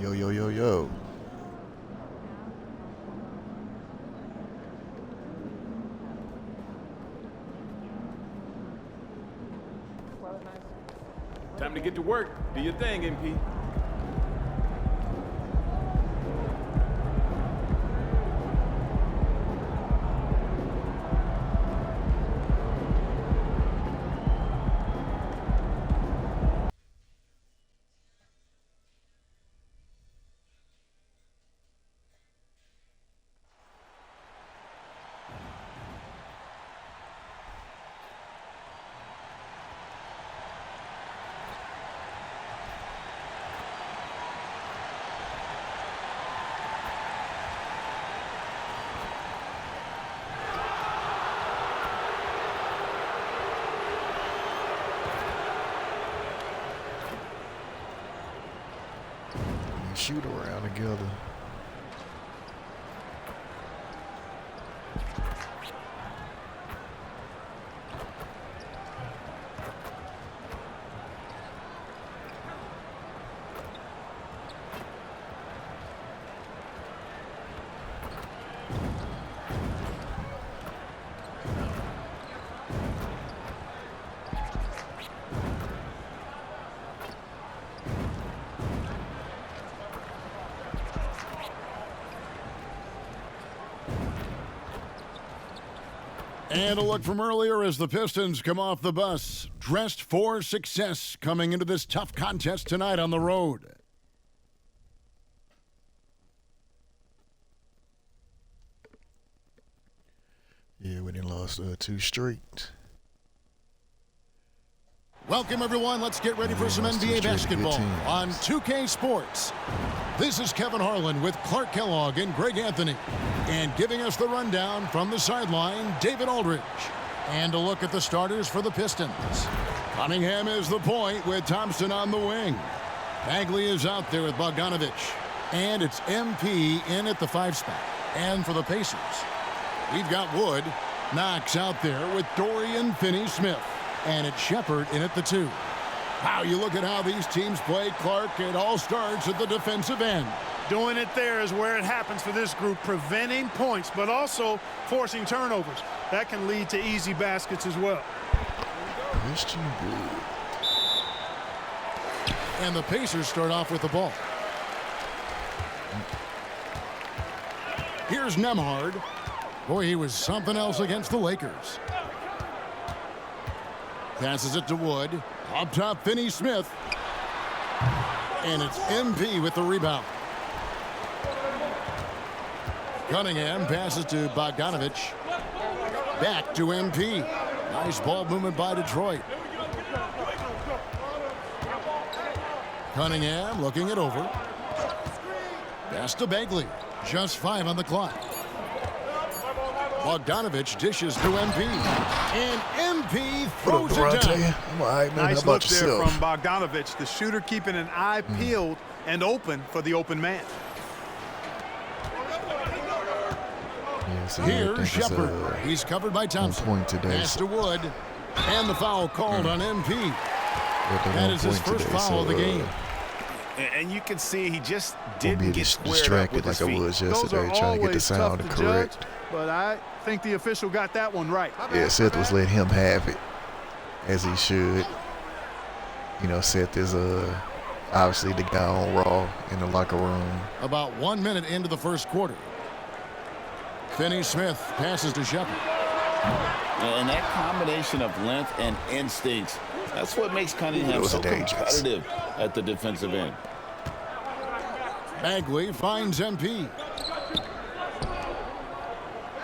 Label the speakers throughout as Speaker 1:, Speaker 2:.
Speaker 1: Yo, yo, yo, yo.
Speaker 2: Time to get to work. Do your thing, MP.
Speaker 1: Shoot around together.
Speaker 3: And a look from earlier as the Pistons come off the bus, dressed for success coming into this tough contest tonight on the road.
Speaker 1: Yeah, we done lost 2 straight.
Speaker 3: Welcome, everyone. Let's get ready for some NBA basketball on 2K Sports. This is Kevin Harlan with Clark Kellogg and Greg Anthony. And giving us the rundown from the sideline, David Aldridge. And a look at the starters for the Pistons. Cunningham is the point with Thompson on the wing. Bagley is out there with Bogdanovich. And it's MP in at the 5 spot. And for the Pacers, we've got Wood. Knox out there with Dorian Finney-Smith. And it's Shepard in at the 2. Wow, you look at how these teams play, Clark. It all starts at the defensive end.
Speaker 4: Doing it there is where it happens for this group, preventing points, but also forcing turnovers. That can lead to easy baskets as well.
Speaker 1: Christian Wood.
Speaker 3: And the Pacers start off with the ball. Here's Nembhard. Boy, he was something else against the Lakers. Passes it to Wood. Up top, Finney-Smith. And it's MP with the rebound. Cunningham passes to Bogdanovich. Back to MP. Nice ball movement by Detroit. Cunningham looking it over. Pass to Bagley. Just 5 on the clock. Bogdanovich dishes to MP. And MP throws it down.
Speaker 1: I'm all right, man.
Speaker 4: Nice
Speaker 1: How about
Speaker 4: look there
Speaker 1: yourself?
Speaker 4: from Bogdanovich, the shooter keeping an eye peeled and open for the open man.
Speaker 1: Yeah, so
Speaker 3: Here's Shepard. He's covered by Thompson.
Speaker 1: point today.
Speaker 3: Pass to Wood. And the foul called on MP. That is his first foul of the game.
Speaker 5: And you can see he just
Speaker 1: Won't be
Speaker 5: didn't get squared up with
Speaker 1: distracted like
Speaker 5: his
Speaker 1: I
Speaker 5: feet.
Speaker 1: was
Speaker 4: Those
Speaker 1: yesterday,
Speaker 4: are
Speaker 1: trying to get the
Speaker 4: always
Speaker 1: sound
Speaker 4: tough to
Speaker 1: correct.
Speaker 4: judge, but I think the official got that one right.
Speaker 1: Yeah, Seth was letting him have it, as he should. You know, Seth is obviously the guy on Raw in the locker room.
Speaker 3: About 1 minute into the first quarter. Finney-Smith passes to Shepard.
Speaker 6: And that combination of length and instincts, that's what makes Cunningham so competitive at the defensive end.
Speaker 3: Bagley finds MP.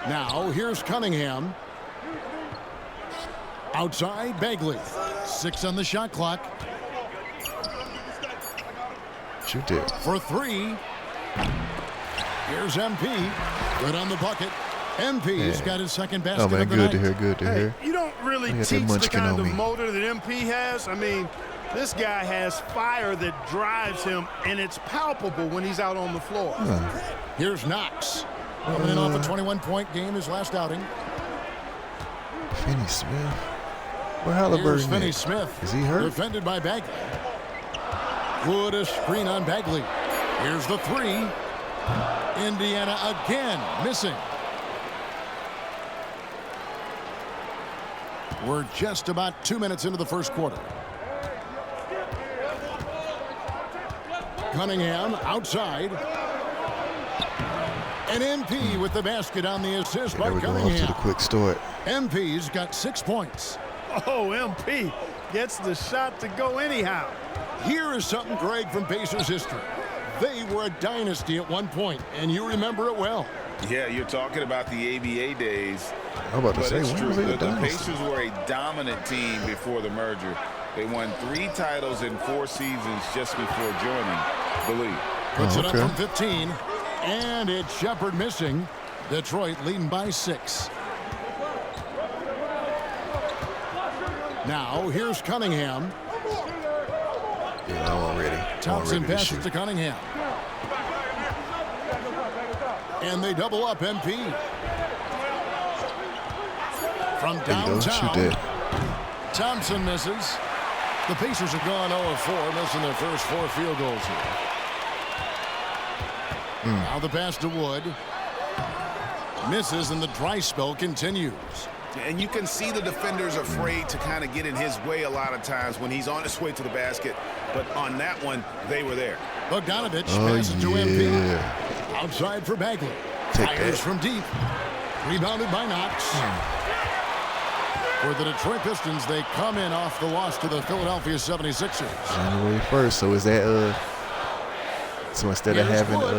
Speaker 3: Now here's Cunningham. Outside, Bagley. 6 on the shot clock.
Speaker 1: Shoot it.
Speaker 3: For 3. Here's MP. Good on the bucket. MP's got his second basket
Speaker 1: Oh, man,
Speaker 3: of the
Speaker 1: good
Speaker 3: night.
Speaker 1: to hear, good to hear.
Speaker 4: You don't really
Speaker 1: I got that
Speaker 4: teach the
Speaker 1: munchkin
Speaker 4: kind
Speaker 1: on
Speaker 4: of
Speaker 1: me.
Speaker 4: motor that MP has. I mean, this guy has fire that drives him, and it's palpable when he's out on the floor.
Speaker 3: Here's Knox. Coming in off a 21-point game his last outing.
Speaker 1: Finney-Smith. Where
Speaker 3: Here's
Speaker 1: Halliburton at?
Speaker 3: Finney-Smith.
Speaker 1: Is he hurt?
Speaker 3: Defended by Bagley. Wood a screen on Bagley. Here's the three. Indiana again missing. We're just about 2 minutes into the first quarter. Cunningham outside. And MP with the basket on the assist by Cunningham.
Speaker 1: Off to the quick start.
Speaker 3: MP's got 6 points.
Speaker 4: Oh, MP gets the shot to go anyhow.
Speaker 3: Here is something, Greg, from Pacers history. They were a dynasty at one point, and you remember it well.
Speaker 5: Yeah, you're talking about the ABA days.
Speaker 1: I'm about to
Speaker 5: But
Speaker 1: say,
Speaker 5: it's
Speaker 1: when
Speaker 5: true.
Speaker 1: was they a
Speaker 5: The
Speaker 1: dynasty?
Speaker 5: Pacers were a dominant team before the merger. They won 3 titles in 4 seasons just before joining the league.
Speaker 3: Puts it up
Speaker 1: okay.
Speaker 3: from 15, and it's Shepard missing. Detroit leading by 6. Now, here's Cunningham.
Speaker 1: Yeah, I'm already.
Speaker 3: Thompson
Speaker 1: to
Speaker 3: passes
Speaker 1: shoot.
Speaker 3: to Cunningham. And they double up MP. From
Speaker 1: There you go. Shoot
Speaker 3: downtown,
Speaker 1: that.
Speaker 3: Thompson misses. The Pacers have gone 0-4, missing their first 4 field goals here. Now the pass to Wood. Misses, and the dry spell continues.
Speaker 5: And you can see the defenders afraid to kind of get in his way a lot of times when he's on his way to the basket. But on that one, they were there.
Speaker 3: Bogdanovich passes to MP.
Speaker 1: yeah.
Speaker 3: Outside for Bagley.
Speaker 1: Take
Speaker 3: Fires
Speaker 1: that.
Speaker 3: from deep. Rebounded by Knox. For the Detroit Pistons, they come in off the loss to the Philadelphia 76ers.
Speaker 1: January 1st. So is that so instead of
Speaker 3: Here's
Speaker 1: having
Speaker 3: Wood.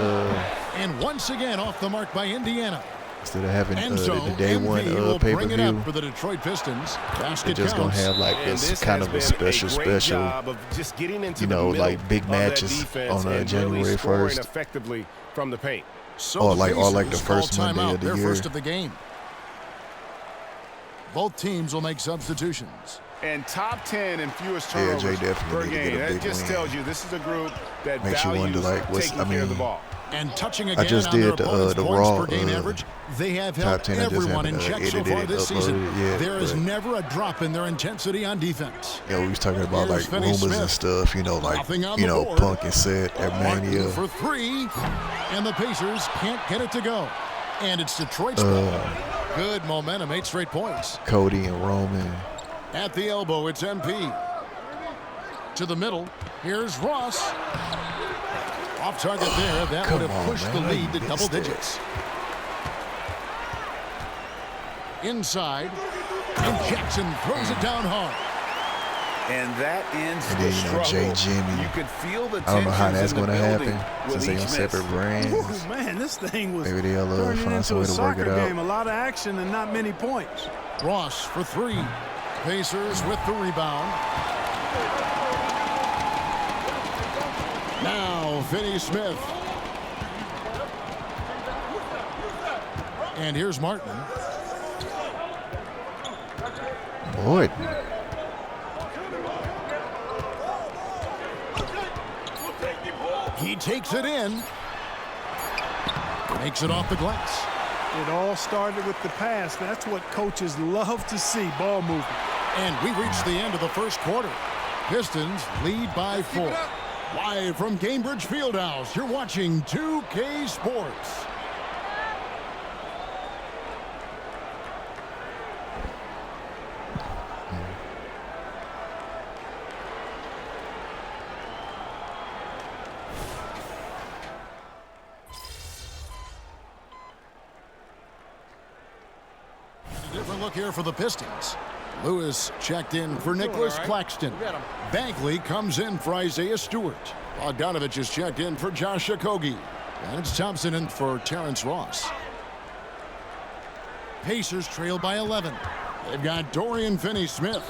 Speaker 3: And once again off the mark by Indiana.
Speaker 1: instead of having
Speaker 3: And so
Speaker 1: the day one
Speaker 3: MP will bring it
Speaker 1: pay-per-view,
Speaker 3: up for the Detroit Pistons.
Speaker 1: they're
Speaker 3: Basket
Speaker 1: just gonna
Speaker 3: counts.
Speaker 1: have like
Speaker 5: And
Speaker 1: this
Speaker 5: this
Speaker 1: kind
Speaker 5: has
Speaker 1: of a
Speaker 5: been
Speaker 1: special
Speaker 5: great job of just getting into
Speaker 1: you
Speaker 5: the
Speaker 1: know,
Speaker 5: middle
Speaker 1: like big
Speaker 5: of that
Speaker 1: matches
Speaker 5: defense
Speaker 1: on
Speaker 5: and
Speaker 1: January
Speaker 5: really scoring
Speaker 1: 1st.
Speaker 5: effectively from the paint.
Speaker 3: So
Speaker 1: Or
Speaker 3: the
Speaker 1: like the
Speaker 3: Pacers
Speaker 1: first
Speaker 3: call
Speaker 1: Monday
Speaker 3: timeout,
Speaker 1: of the
Speaker 3: their
Speaker 1: year.
Speaker 3: first of the game. Both teams will make substitutions.
Speaker 5: And top 10 in fewest
Speaker 1: Yeah,
Speaker 5: turnovers
Speaker 1: Jay definitely
Speaker 5: per
Speaker 1: need to get
Speaker 5: game.
Speaker 1: a
Speaker 5: That
Speaker 1: big
Speaker 5: just
Speaker 1: win.
Speaker 5: tells you this is a group that
Speaker 1: Makes you
Speaker 5: values
Speaker 1: wonder, like, what's-
Speaker 5: taking
Speaker 1: I
Speaker 5: care of the
Speaker 1: mean,
Speaker 5: ball.
Speaker 3: And touching again
Speaker 1: just
Speaker 3: on their
Speaker 1: did the
Speaker 3: opponent's points
Speaker 1: raw,
Speaker 3: per game average, they have
Speaker 1: top
Speaker 3: held
Speaker 1: 10. I just
Speaker 3: everyone in
Speaker 1: haven't,
Speaker 3: check so
Speaker 1: edited
Speaker 3: far
Speaker 1: it,
Speaker 3: this season.
Speaker 1: uploaded it yet,
Speaker 3: There is
Speaker 1: but-
Speaker 3: never a drop in their intensity on defense.
Speaker 1: Yeah, we was talking about
Speaker 3: Here's
Speaker 1: like
Speaker 3: Finney
Speaker 1: rumors
Speaker 3: Smith.
Speaker 1: and stuff, you know, like
Speaker 3: Nothing on the board.
Speaker 1: Punk and Seth at
Speaker 3: Martin
Speaker 1: Mania.
Speaker 3: for 3, and the Pacers can't get it to go. And it's Detroit's ball. Good momentum, 8 straight points.
Speaker 1: Cody and Roman.
Speaker 3: At the elbow, it's MP. To the middle, here's Ross. Off target there, that
Speaker 1: Come
Speaker 3: would have
Speaker 1: on,
Speaker 3: pushed
Speaker 1: man,
Speaker 3: the
Speaker 1: how
Speaker 3: lead
Speaker 1: you
Speaker 3: to double
Speaker 1: missed it?
Speaker 3: digits. Inside, and Jackson throws it down hard.
Speaker 5: And that ends
Speaker 1: And
Speaker 5: the
Speaker 1: then,
Speaker 5: struggle.
Speaker 1: Jay Jimmy.
Speaker 5: You could feel the
Speaker 1: I don't know how
Speaker 5: tensions
Speaker 1: that's
Speaker 5: in the
Speaker 1: going to
Speaker 5: building
Speaker 1: happen
Speaker 5: with
Speaker 1: since they
Speaker 5: each
Speaker 1: on
Speaker 5: miss.
Speaker 1: separate brands.
Speaker 4: Ooh, man, this thing was
Speaker 1: Maybe they'll
Speaker 4: turning
Speaker 1: find some
Speaker 4: into
Speaker 1: way
Speaker 4: a
Speaker 1: to work
Speaker 4: soccer
Speaker 1: it out.
Speaker 4: game. A lot of action and not many points.
Speaker 3: Ross for 3. Pacers with the rebound. Now, Finney Smith. And here's Martin.
Speaker 1: Boy,
Speaker 3: He takes it in. Makes it off the glass.
Speaker 4: It all started with the pass. That's what coaches love to see, ball movement.
Speaker 3: And we reach the end of the first quarter. Pistons lead by 4. Live from Cambridge Fieldhouse, you're watching 2K Sports. A different look here for the Pistons. Lewis checked in for Nicholas Claxton. Bagley comes in for Isaiah Stewart. Bogdanovich is checked in for Josh Okogie. And it's Thompson in for Terrence Ross. Pacers trail by 11. They've got Dorian Finney-Smith.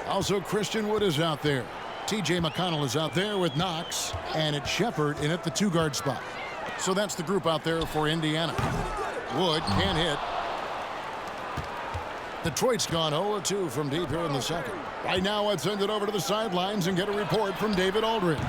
Speaker 3: Also, Christian Wood is out there. T.J. McConnell is out there with Knox. And it's Shepard in at the 2-guard spot. So that's the group out there for Indiana. Wood can't hit. Detroit's gone 0-2 from deep here in the second. Right now, let's send it over to the sidelines and get a report from David Aldridge.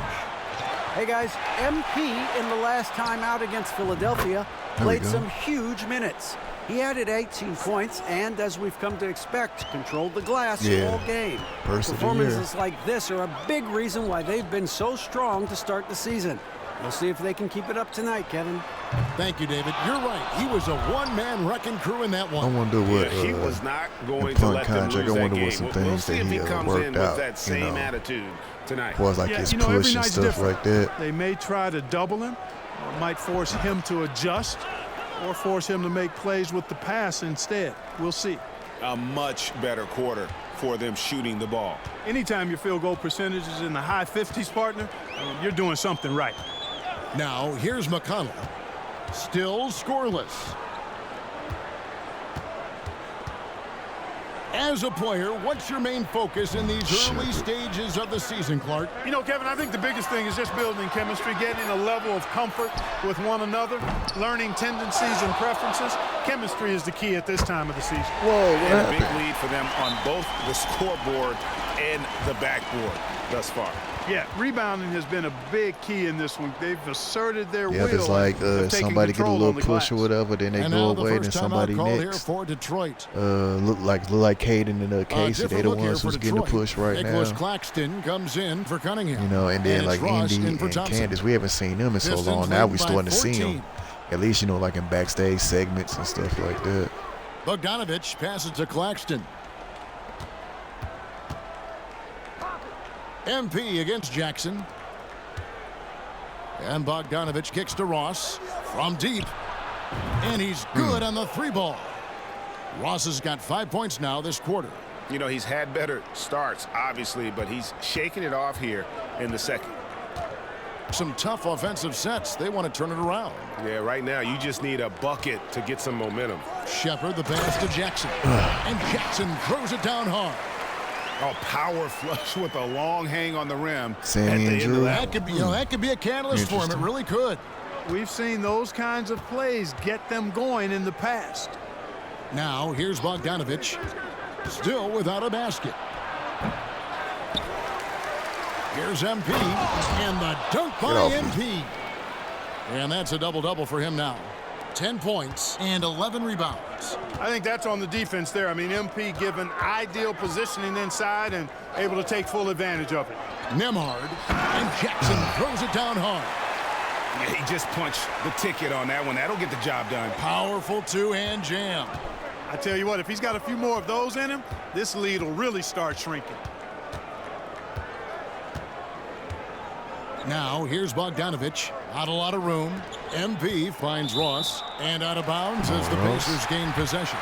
Speaker 7: Hey guys, MP in the last time out against Philadelphia played some huge minutes. He added 18 points and, as we've come to expect, controlled the glass all game.
Speaker 1: Person of the year.
Speaker 7: Performances like this are a big reason why they've been so strong to start the season. We'll see if they can keep it up tonight, Kevin.
Speaker 3: Thank you, David. You're right. He was a one-man wrecking crew in that one.
Speaker 1: I wonder what
Speaker 5: he was not going to let them lose that game. We'll see if he comes in with that same attitude tonight.
Speaker 1: Was like his push and stuff like that.
Speaker 4: They may try to double him, or might force him to adjust, or force him to make plays with the pass instead. We'll see.
Speaker 5: A much better quarter for them shooting the ball.
Speaker 4: Anytime your field goal percentage is in the high 50s, partner, you're doing something right.
Speaker 3: Now, here's McConnell. Still scoreless. As a player, what's your main focus in these early stages of the season, Clark?
Speaker 4: You know, Kevin, I think the biggest thing is just building chemistry, getting a level of comfort with one another, learning tendencies and preferences. Chemistry is the key at this time of the season.
Speaker 1: Whoa,
Speaker 5: and a big lead for them on both the scoreboard and the backboard thus far.
Speaker 4: Yeah, rebounding has been a big key in this one. They've asserted their will.
Speaker 1: Yeah, it's like somebody get a little push or whatever, then they go away, and somebody next.
Speaker 3: For Detroit.
Speaker 1: Look like Caden and Casey. They the ones who's getting the push right
Speaker 3: Nicholas
Speaker 1: now.
Speaker 3: Claxton comes in for Cunningham.
Speaker 1: You know, and then like Indy and Candace, we haven't seen them in so long. Now we starting to see them. At least, you know, like in backstage segments and stuff like that.
Speaker 3: Bogdanovich passes to Claxton. MP against Jackson. And Bogdanovich kicks to Ross from deep. And he's good on the three ball. Ross has got 5 points now this quarter.
Speaker 5: You know, he's had better starts, obviously, but he's shaking it off here in the second.
Speaker 3: Some tough offensive sets. They want to turn it around.
Speaker 5: Yeah, right now you just need a bucket to get some momentum.
Speaker 3: Shepard, the pass to Jackson. And Jackson throws it down hard.
Speaker 5: Oh, power flush with a long hang on the rim.
Speaker 1: Sammy and Drew.
Speaker 3: That could be a catalyst for him. It really could.
Speaker 4: We've seen those kinds of plays get them going in the past.
Speaker 3: Now, here's Bogdanovich. Still without a basket. Here's MP. And the dunk by MP. And that's a double-double for him now. 10 points and 11 rebounds.
Speaker 4: I think that's on the defense there. I mean, MP given ideal positioning inside and able to take full advantage of it.
Speaker 3: Nembhard, and Jackson throws it down hard.
Speaker 5: Yeah, he just punched the ticket on that one. That'll get the job done.
Speaker 3: Powerful two-hand jam.
Speaker 4: I tell you what, if he's got a few more of those in him, this lead will really start shrinking.
Speaker 3: Now, here's Bogdanovich. Not a lot of room. MP finds Ross. And out of bounds as the Pacers gain possession.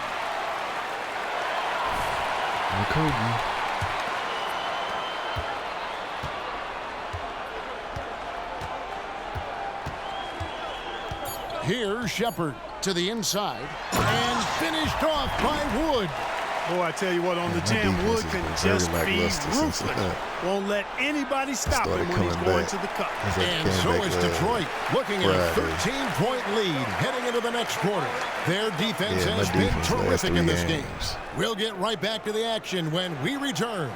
Speaker 3: Here's Shepard to the inside. And finished off by Wood.
Speaker 4: Boy, I tell you what, on the jam, Wood can just be ruthless. Won't let anybody stop him when he's going to the cup.
Speaker 3: And so is Detroit, looking at a 13-point lead heading into the next quarter. Their defense has been terrific in this game. We'll get right back to the action when we return.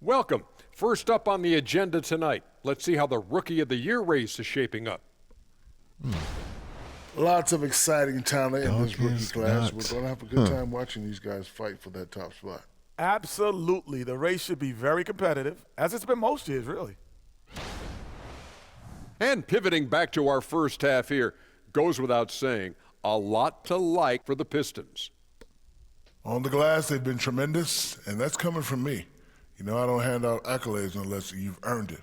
Speaker 8: Welcome. First up on the agenda tonight, let's see how the Rookie of the Year race is shaping up.
Speaker 9: Lots of exciting talent in this rookie class. We're going to have a good time watching these guys fight for that top spot.
Speaker 10: Absolutely. The race should be very competitive, as it's been most years, really.
Speaker 8: And pivoting back to our first half here, goes without saying, a lot to like for the Pistons.
Speaker 9: On the glass, they've been tremendous, and that's coming from me. You know, I don't hand out accolades unless you've earned it.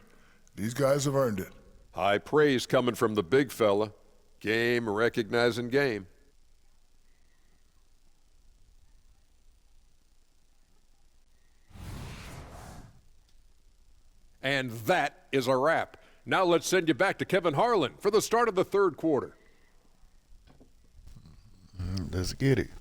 Speaker 9: These guys have earned it.
Speaker 8: High praise coming from the big fella. Game recognizing game. And that is a wrap. Now let's send you back to Kevin Harlan for the start of the third quarter.
Speaker 1: Let's get it.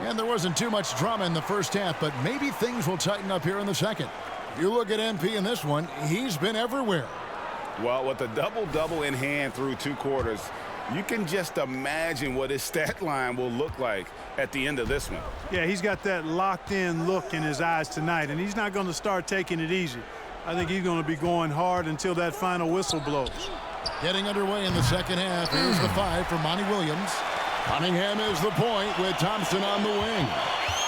Speaker 3: And there wasn't too much drama in the first half, but maybe things will tighten up here in the second. If you look at MP in this one, he's been everywhere.
Speaker 5: Well, with a double-double in hand through two quarters, You can just imagine what his stat line will look like at the end of this one.
Speaker 4: Yeah, he's got that locked-in look in his eyes tonight, and he's not going to start taking it easy. I think he's going to be going hard until that final whistle blows.
Speaker 3: Getting underway in the second half. Here's the 5 for Monty Williams. Cunningham is the point with Thompson on the wing.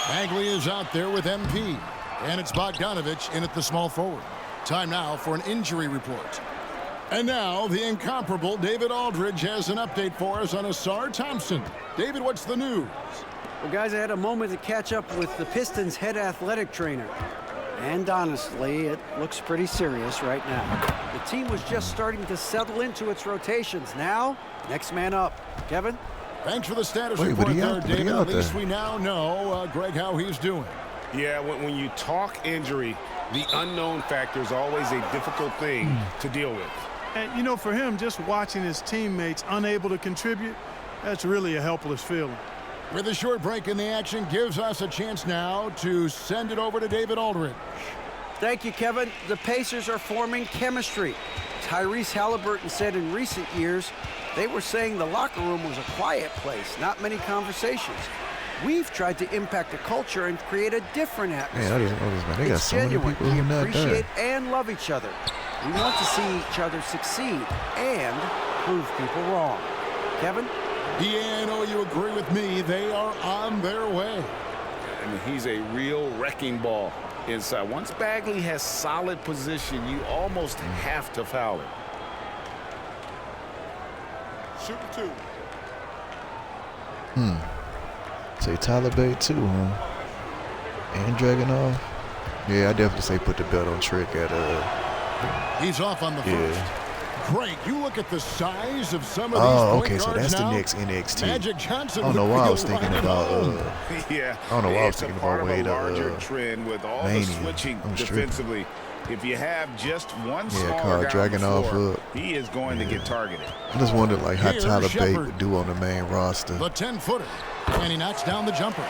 Speaker 3: Bagley is out there with MP. And it's Bogdanovich in at the small forward. Time now for an injury report. And now the incomparable David Aldridge has an update for us on Asar Thompson. David, what's the news?
Speaker 7: Well, guys, I had a moment to catch up with the Pistons' head athletic trainer. And honestly, it looks pretty serious right now. The team was just starting to settle into its rotations. Now, next man up. Kevin?
Speaker 3: Thanks for the status report there, David. At least we now know, Greg, how he's doing.
Speaker 5: Yeah, when you talk injury, the unknown factor is always a difficult thing to deal with.
Speaker 4: And, you know, for him, just watching his teammates unable to contribute, that's really a helpless feeling.
Speaker 3: With a short break in the action, gives us a chance now to send it over to David Aldridge.
Speaker 7: Thank you, Kevin. The Pacers are forming chemistry. Tyrese Halliburton said in recent years they were saying the locker room was a quiet place, not many conversations. We've tried to impact the culture and create a different atmosphere.
Speaker 1: Man, they got
Speaker 7: it's
Speaker 1: so many
Speaker 7: genuine.
Speaker 1: people
Speaker 7: We
Speaker 1: who not
Speaker 7: appreciate
Speaker 1: there.
Speaker 7: and love each other. We want to see each other succeed and prove people wrong. Kevin?
Speaker 3: Yeah, I know you agree with me. They are on their way.
Speaker 5: I mean, he's a real wrecking ball inside. Once Bagley has solid position, you almost have to foul it.
Speaker 10: Shooting 2.
Speaker 1: Say Tyler Bay too, huh? And Dragunov. Yeah, I definitely say put the belt on Trick at
Speaker 3: He's off on the first. Great. You look at the size of some of these
Speaker 1: okay, so that's
Speaker 3: now.
Speaker 1: the next NXT.
Speaker 3: Magic Johnson.
Speaker 1: I don't know why I was thinking about
Speaker 5: Yeah,
Speaker 1: I don't know why I was
Speaker 5: it's a
Speaker 1: thinking
Speaker 5: part
Speaker 1: about
Speaker 5: of
Speaker 1: way
Speaker 5: a larger trend with all the switching defensively. If you have just one smaller guy on the floor, he is going to get targeted.
Speaker 1: I just wondered like how Tyler Bate would do on the main roster.
Speaker 3: The 10-footer, and he knocks down the jumper.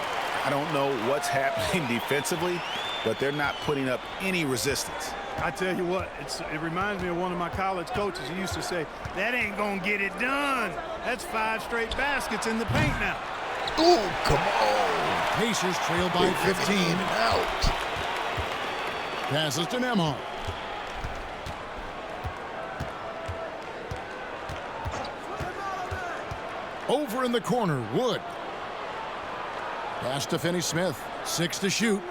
Speaker 5: I don't know what's happening defensively, but they're not putting up any resistance.
Speaker 4: I tell you what, it reminds me of one of my college coaches. He used to say, that ain't going to get it done. That's 5 straight baskets in the paint now.
Speaker 1: Ooh, come on.
Speaker 3: Pacers trail by 15.
Speaker 1: Out.
Speaker 3: Passes to Nembhard. Over in the corner, Wood. Pass to Finney-Smith. 6 to shoot.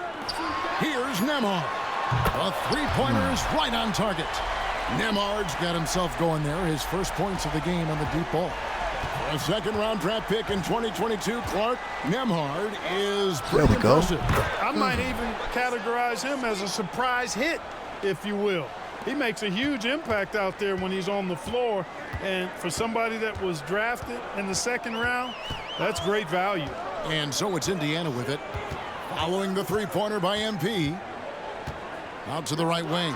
Speaker 3: Here's Nembhard. A three-pointer is right on target. Nembhard's got himself going there. His first points of the game on the deep ball. For a second-round draft pick in 2022, Clark, Nembhard is pretty impressive.
Speaker 4: I might even categorize him as a surprise hit, if you will. He makes a huge impact out there when he's on the floor. And for somebody that was drafted in the second round, that's great value.
Speaker 3: And so it's Indiana with it. Following the three-pointer by MP. Out to the right wing.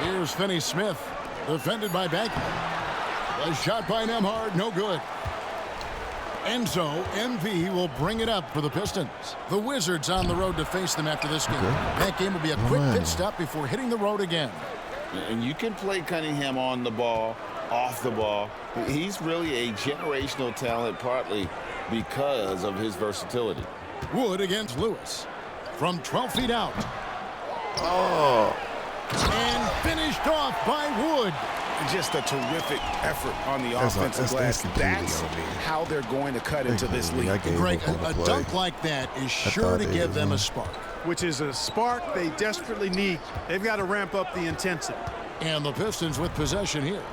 Speaker 3: Here's Finney-Smith. Defended by Bagley. A shot by Nembhard, no good. And so MP will bring it up for the Pistons. The Wizards on the road to face them after this game. That game will be a quick pit stop before hitting the road again.
Speaker 6: And you can play Cunningham on the ball, off the ball. He's really a generational talent, partly because of his versatility.
Speaker 3: Wood against Lewis. From 12 feet out.
Speaker 1: Oh.
Speaker 3: And finished off by Wood.
Speaker 5: Just a terrific effort on the offensive glass. That's how they're going to cut into this league.
Speaker 3: Greg, a dunk like that is sure to give them a spark.
Speaker 4: Which is a spark they desperately need. They've got to ramp up the intensity.
Speaker 3: And the Pistons with possession here.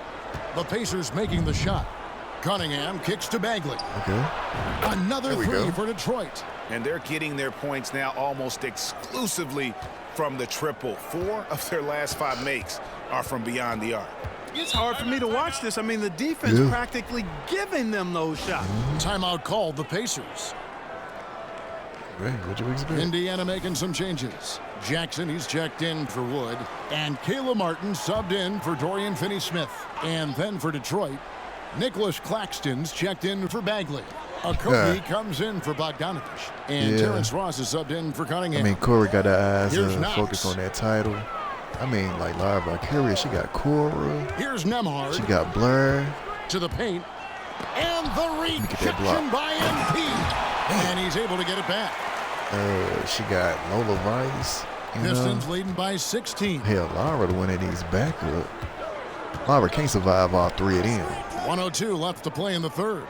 Speaker 3: The Pacers making the shot. Cunningham kicks to Bagley.
Speaker 1: Okay.
Speaker 3: Another three for Detroit.
Speaker 5: And they're getting their points now almost exclusively from the triple. 4 of their last 5 makes are from beyond the arc.
Speaker 4: It's hard for me to watch this. I mean, the defense practically giving them those shots.
Speaker 3: Timeout called the Pacers.
Speaker 1: Right, what'd you expect?
Speaker 3: Indiana making some changes. Jackson, he's checked in for Wood. And Kayla Martin subbed in for Dorian Finney-Smith. And then for Detroit, Nicholas Claxton's checked in for Bagley. Okogie comes in for Bogdanovich. And Terrence Ross is subbed in for Cunningham.
Speaker 1: I mean, Corey got the eyes focused on that title. I mean, like Lara Mycareer, she got Cora.
Speaker 3: Here's Nemhard.
Speaker 1: She got Blur.
Speaker 3: To the paint. And the rejection by MP. And he's able to get it back.
Speaker 1: She got Lola Rice.
Speaker 3: Pistons leading by 16.
Speaker 1: Hell, Lara, one of these backup. Lara can't survive all three of them.
Speaker 3: 102 left to play in the third.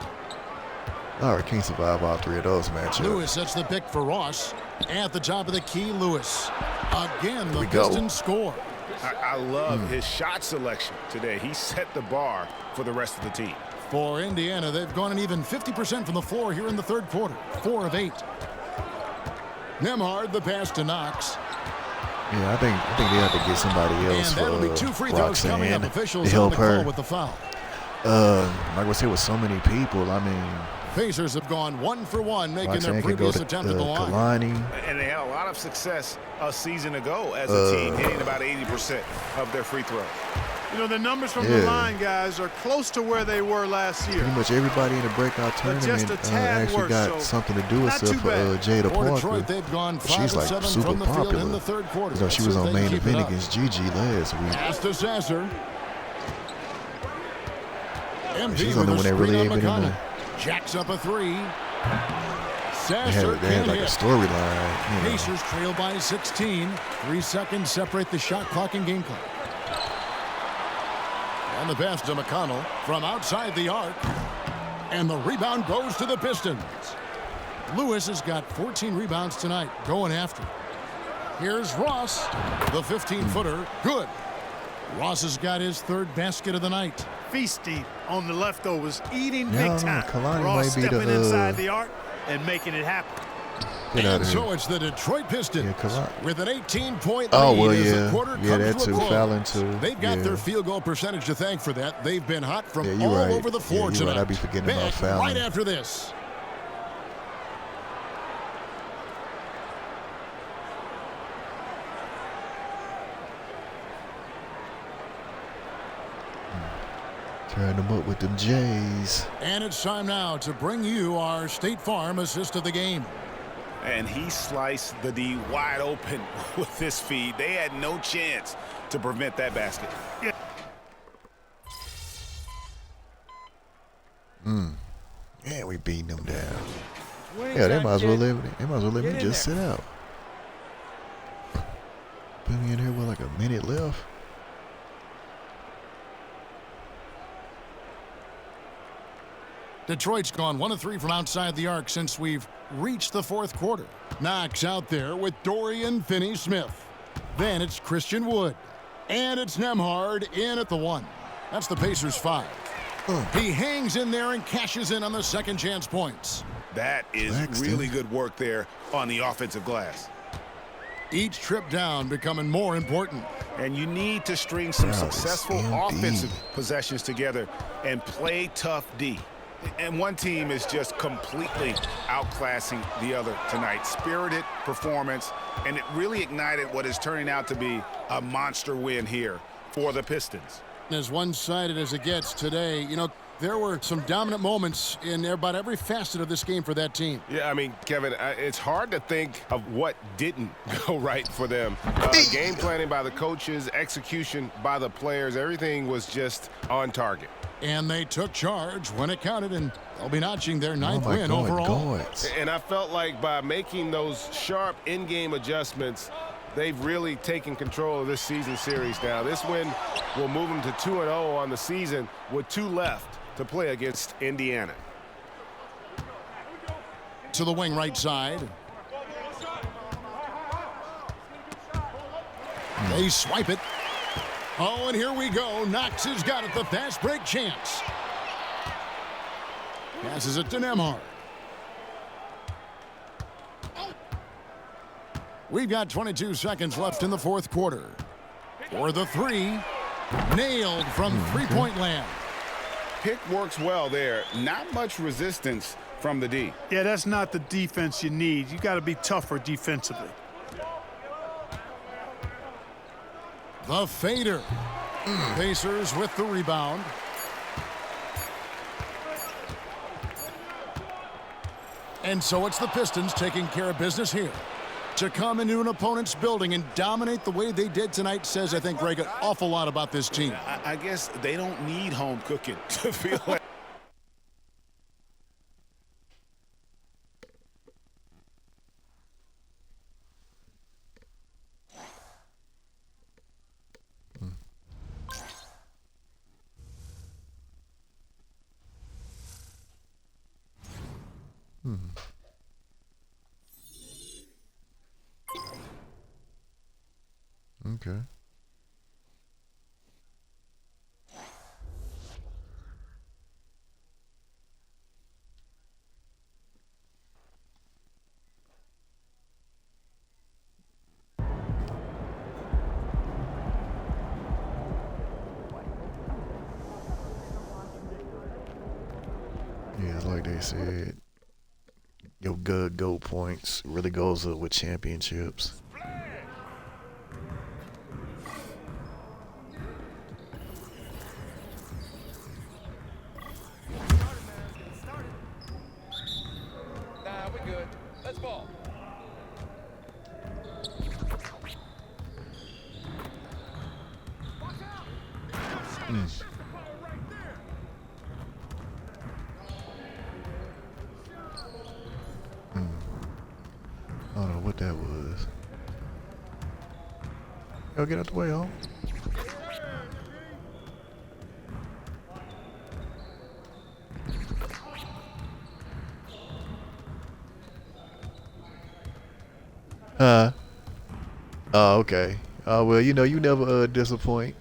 Speaker 1: Lara can't survive all three of those matchups.
Speaker 3: Lewis sets the pick for Ross. At the top of the key, Lewis. Again, the
Speaker 1: we
Speaker 3: Pistons score.
Speaker 5: I love his shot selection today. He set the bar for the rest of the team.
Speaker 3: For Indiana, they've gone an even 50% from the floor here in the third quarter. 4 of 8. Nemhard, the pass to Knox.
Speaker 1: Yeah, I think they have to get somebody else
Speaker 3: And that'll
Speaker 1: for
Speaker 3: be 2 free throws coming up. Officials
Speaker 1: to help
Speaker 3: on the
Speaker 1: her.
Speaker 3: call with the foul.
Speaker 1: Like I said, with so many people, I mean,
Speaker 3: Pacers have gone 1 for 1, making
Speaker 1: Roxanne
Speaker 3: their
Speaker 1: can
Speaker 3: previous
Speaker 1: go to,
Speaker 3: attempt at the line.
Speaker 5: And they had a lot of success a season ago as a team, hitting about 80% of their free throws.
Speaker 4: You know, the numbers from the line, guys, are close to where they were last year.
Speaker 1: Pretty much everybody in the breakout tournament actually
Speaker 4: worse,
Speaker 1: got something to do except for Jada
Speaker 3: For
Speaker 1: Parker.
Speaker 3: Detroit, they've gone 5
Speaker 1: She's like
Speaker 3: 7
Speaker 1: super
Speaker 3: from the
Speaker 1: popular.
Speaker 3: field in the third quarter.
Speaker 1: You know, she was on main event against Gigi last week.
Speaker 3: Pass to Sasser. MP
Speaker 1: She's
Speaker 3: with
Speaker 1: the
Speaker 3: a
Speaker 1: one that
Speaker 3: screen
Speaker 1: really
Speaker 3: on
Speaker 1: ain't been in
Speaker 3: McConnell.
Speaker 1: the.
Speaker 3: Jacks up a 3.
Speaker 1: They
Speaker 3: Sasser
Speaker 1: had like a storyline. You know.
Speaker 3: Pacers trail by 16. 3 seconds separate the shot clock and game clock. And the pass to McConnell from outside the arc. And the rebound goes to the Pistons. Lewis has got 14 rebounds tonight, going after. Here's Ross, the 15-footer. Good. Ross has got his 3rd basket of the night.
Speaker 4: Feasting on the leftovers, eating
Speaker 1: Yeah,
Speaker 4: big time.
Speaker 1: Kalani
Speaker 4: Ross
Speaker 1: might be
Speaker 4: stepping
Speaker 1: the,
Speaker 4: inside the arc and making it happen.
Speaker 1: And
Speaker 3: so it's the Detroit Pistons with an 18-point lead as the quarter comes
Speaker 1: that
Speaker 3: to
Speaker 1: too.
Speaker 3: a close.
Speaker 1: Fallon too.
Speaker 3: They've got their field goal percentage to thank for that. They've been hot from all
Speaker 1: right.
Speaker 3: over the floor
Speaker 1: you're
Speaker 3: tonight.
Speaker 1: Right. I'd be forgetting
Speaker 3: Back
Speaker 1: about Fallon.
Speaker 3: right after this.
Speaker 1: Turn them up with them J's.
Speaker 3: And it's time now to bring you our State Farm assist of the game.
Speaker 5: And he sliced the D wide open with this feed. They had no chance to prevent that basket.
Speaker 1: Yeah, we beating them down. Yeah, they might as well let me just sit out. Put me in here with like a minute left.
Speaker 3: Detroit's gone 1 of 3 from outside the arc since we've reached the 4th quarter. Knox out there with Dorian Finney-Smith. Then it's Christian Wood. And it's Nemhard in at the 1. That's the Pacers' 5. He hangs in there and cashes in on the second chance points.
Speaker 5: That is really good work there on the offensive glass.
Speaker 3: Each trip down becoming more important.
Speaker 5: And you need to string some successful offensive possessions together and play tough D. And one team is just completely outclassing the other tonight. Spirited performance, and it really ignited what is turning out to be a monster win here for the Pistons.
Speaker 3: As one-sided as it gets today, you know, there were some dominant moments in about every facet of this game for that team.
Speaker 11: Yeah, I mean, Kevin, it's hard to think of what didn't go right for them. Game planning by the coaches, execution by the players, everything was just on target.
Speaker 3: And they took charge when it counted, and they'll be notching their 9th win overall.
Speaker 11: And I felt like by making those sharp in-game adjustments, they've really taken control of this season series now. This win will move them to 2-0 on the season with 2 left to play against Indiana.
Speaker 3: To the wing right side. They swipe it. Oh, and here we go. Knox has got it. The fast break chance. Passes it to Nemhard. We've got 22 seconds left in the 4th quarter. For the 3, nailed from three-point land.
Speaker 5: Pick works well there. Not much resistance from the D.
Speaker 4: Yeah, that's not the defense you need. You got to be tougher defensively.
Speaker 3: The fader. Pacers with the rebound. And so it's the Pistons taking care of business here. To come into an opponent's building and dominate the way they did tonight says, I think, Greg, an awful lot about this team.
Speaker 5: I guess they don't need home cooking to feel like.
Speaker 1: Okay. Yeah, like they said, your good goal points really goes up with championships.
Speaker 12: Nah, we're good. Let's ball.
Speaker 1: I don't know what that was. Yo, get out the way, home. Oh, okay. Oh, well, you know, you never disappoint.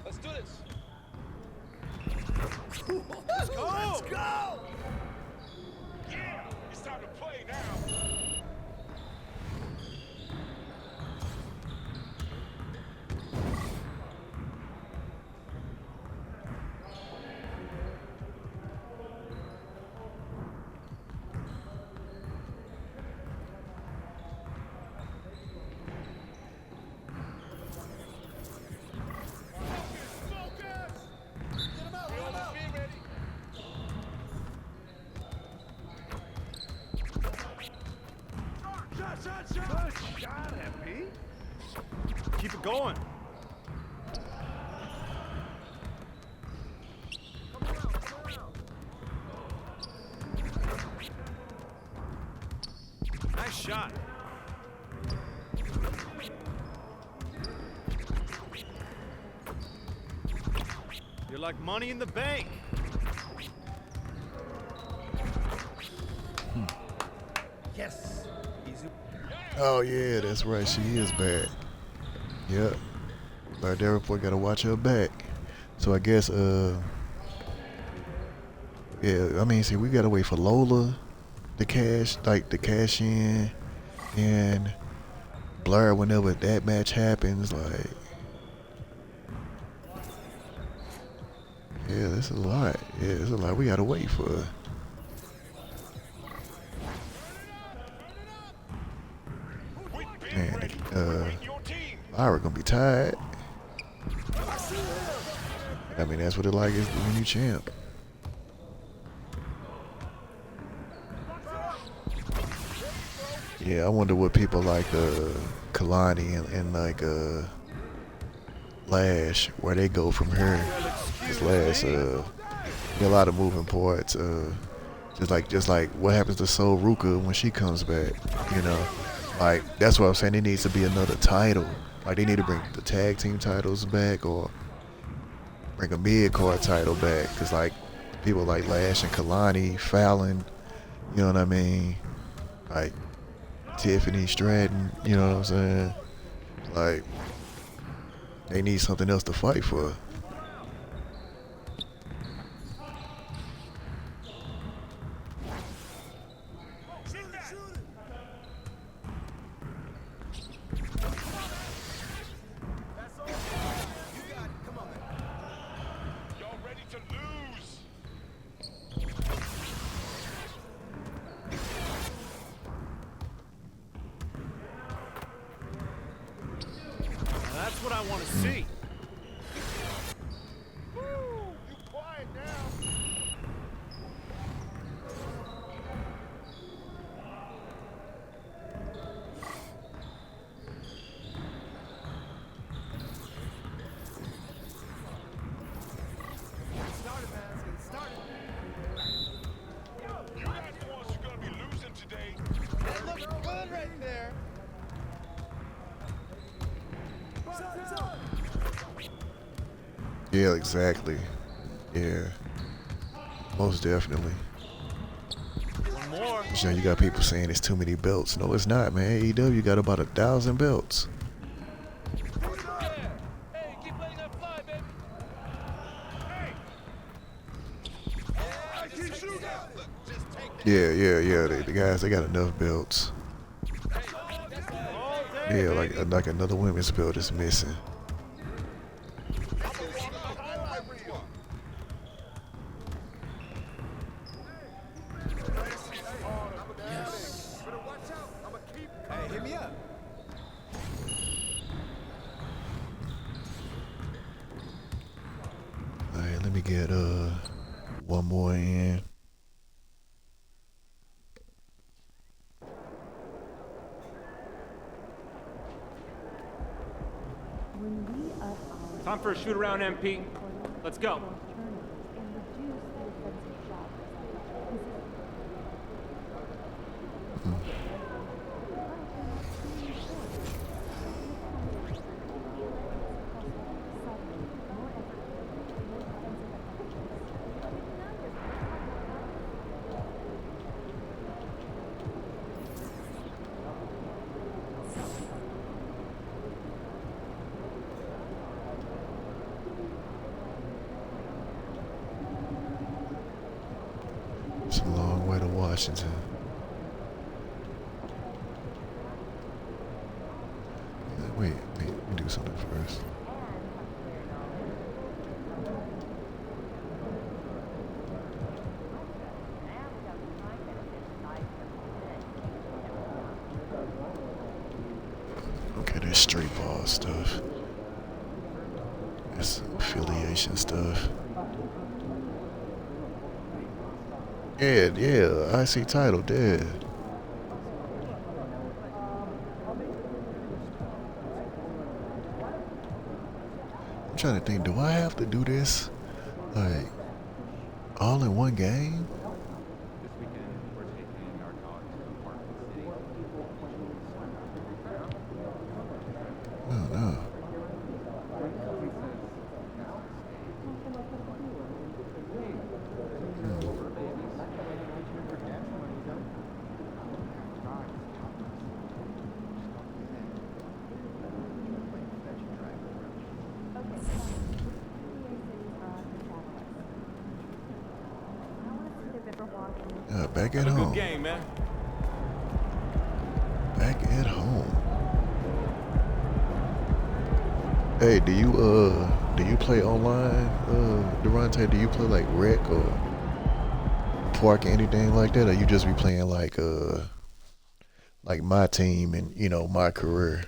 Speaker 12: Let's do this.
Speaker 11: Let's go! Let's go! Yeah, it's time to play now.
Speaker 4: Good shot, MP. Keep it going. Nice shot. You're like money in the bank. Yes. Easy.
Speaker 1: Oh, yeah, that's right. She is back. Yep. But therefore, gotta watch her back. So I guess, yeah, I mean, see, we gotta wait for Lola to cash in, and Blair whenever that match happens, like, yeah, this is a lot. Yeah, it's a lot we gotta wait for. Man, Ira gonna be tired. I mean, that's what it like is when you champ. Yeah, I wonder what people like Kalani and like Lash, where they go from here. This Lash, a lot of moving parts. Just like what happens to Sol Ruka when she comes back, you know. Like, that's what I'm saying. There needs to be another title. Like, they need to bring the tag team titles back or bring a mid-card title back. Because, like, people like Lash and Kalani, Fallon, you know what I mean? Like, Tiffany Stratton, you know what I'm saying? Like, they need something else to fight for. Yeah, exactly. Yeah, most definitely.
Speaker 4: One more.
Speaker 1: You know, you got people saying it's too many belts. No, it's not, man. AEW got about 1,000 belts.
Speaker 12: Hey, keep letting that fly, baby.
Speaker 1: Yeah. The guys, they got enough belts. Yeah, like another women's belt is missing.
Speaker 12: Hey, hit me up.
Speaker 1: All right, let me get one more in.
Speaker 13: Time for a shoot around, MP. Let's go.
Speaker 1: It's a long way to Washington. Wait, let me do something first. Okay, there's street ball stuff. There's affiliation stuff. Yeah, IC title, dead. I'm trying to think, do I have to do this, like, all in one game?
Speaker 13: This weekend, we're taking our dog to Park City.
Speaker 1: Oh, no. Back at home.
Speaker 2: Good game, man.
Speaker 1: Back at home. Hey, do you play online, Durante? Do you play like Rec or Park or anything like that, or you just be playing like my team and my career?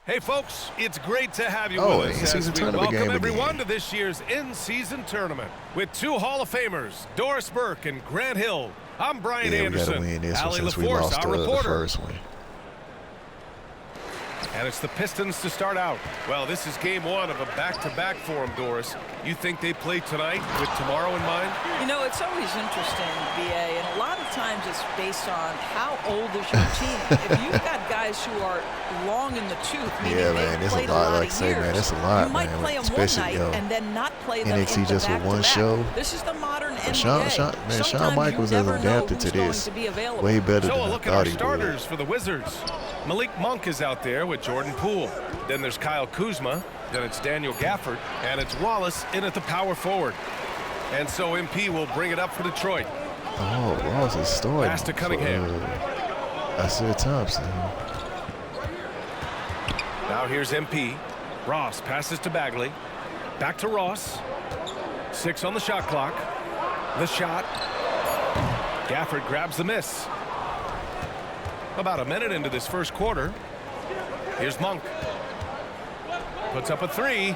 Speaker 11: Hey folks, it's great to have you
Speaker 1: Oh,
Speaker 11: with us
Speaker 1: in-season
Speaker 11: as we
Speaker 1: tournament
Speaker 11: welcome
Speaker 1: game
Speaker 11: everyone
Speaker 1: again.
Speaker 11: to this year's in-season tournament with two Hall of Famers, Doris Burke and Grant Hill. I'm Brian
Speaker 1: Yeah, we
Speaker 11: Anderson.
Speaker 1: gotta win this one
Speaker 11: Allie
Speaker 1: since we
Speaker 11: LaForce,
Speaker 1: lost
Speaker 11: our
Speaker 1: the
Speaker 11: reporter.
Speaker 1: first one.
Speaker 11: And it's the Pistons to start out. Well, this is game one of a back-to-back for them, Doris. You think they play tonight with tomorrow in mind?
Speaker 14: You know, it's always interesting, BA, and a lot of times it's based on how old is your team. If you've got guys who are long in the tooth, meaning
Speaker 1: Yeah, man,
Speaker 14: they've
Speaker 1: it's a
Speaker 14: played
Speaker 1: lot.
Speaker 14: lot
Speaker 1: Like
Speaker 14: of
Speaker 1: I say,
Speaker 14: years,
Speaker 1: man, it's a lot,
Speaker 14: you might
Speaker 1: man.
Speaker 14: play them one
Speaker 1: Especially,
Speaker 14: night and then not play them
Speaker 1: NXT
Speaker 14: into
Speaker 1: just with one
Speaker 14: back-to-back.
Speaker 1: show.
Speaker 14: This is the modern NBA.
Speaker 1: Shawn
Speaker 14: Sometimes
Speaker 1: Michaels
Speaker 14: you
Speaker 1: has
Speaker 14: never know
Speaker 1: adapted to
Speaker 14: who's going
Speaker 1: this
Speaker 14: to be available.
Speaker 1: way better
Speaker 11: So
Speaker 1: than
Speaker 11: a
Speaker 1: I
Speaker 11: look at
Speaker 1: thought
Speaker 11: our
Speaker 1: he would.
Speaker 11: starters for the Wizards. Malik Monk is out there with Jordan Poole. Then there's Kyle Kuzma. Then it's Daniel Gafford. And it's Wallace in at the power forward. And so MP will bring it up for Detroit.
Speaker 1: Oh, Ross is starting.
Speaker 11: Pass to Cunningham.
Speaker 1: I said Thompson.
Speaker 11: Now here's MP. Ross passes to Bagley. Back to Ross. 6 on the shot clock. The shot. Gafford grabs the miss. About a minute into this first quarter. Here's Monk. Puts up a 3.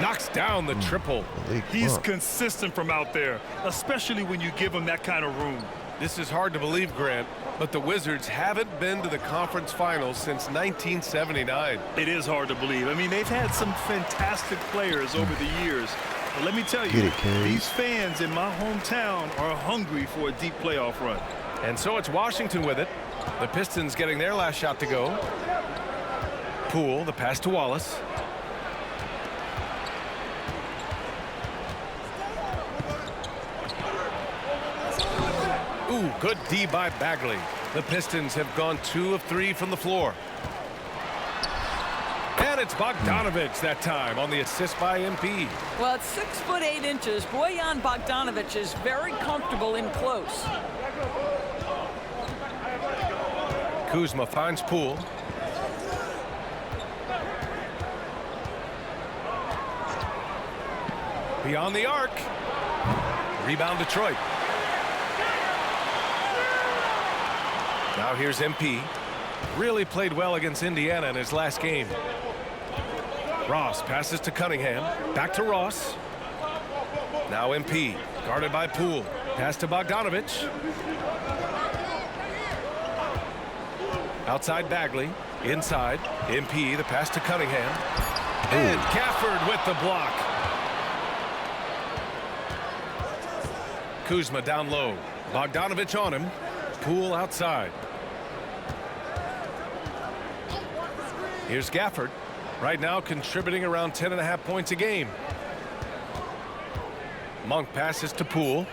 Speaker 11: Knocks down the triple.
Speaker 15: He's consistent from out there, especially when you give him that kind of room.
Speaker 11: This is hard to believe, Grant, but the Wizards haven't been to the conference finals since 1979.
Speaker 15: It is hard to believe. I mean, they've had some fantastic players over the years. But let me tell you, these fans in my hometown are hungry for a deep playoff run.
Speaker 11: And so it's Washington with it. The Pistons getting their last shot to go.
Speaker 16: Poole, the pass to Wallace. Ooh, good D by Bagley. The Pistons have gone 2 of 3 from the floor. And it's Bogdanovich that time on the assist by MP.
Speaker 14: Well, at 6'8". Bojan Bogdanovich is very comfortable in close.
Speaker 16: Kuzma finds Poole. Beyond the arc. Rebound Detroit. Now here's MP. Really played well against Indiana in his last game. Ross passes to Cunningham. Back to Ross. Now MP. Guarded by Poole. Pass to Bogdanovich. Outside Bagley. Inside. MP. The pass to Cunningham. And Gafford with the block. Kuzma down low. Bogdanovich on him. Poole outside. Here's Gafford. Right now contributing around 10.5 points a game. Monk passes to Poole.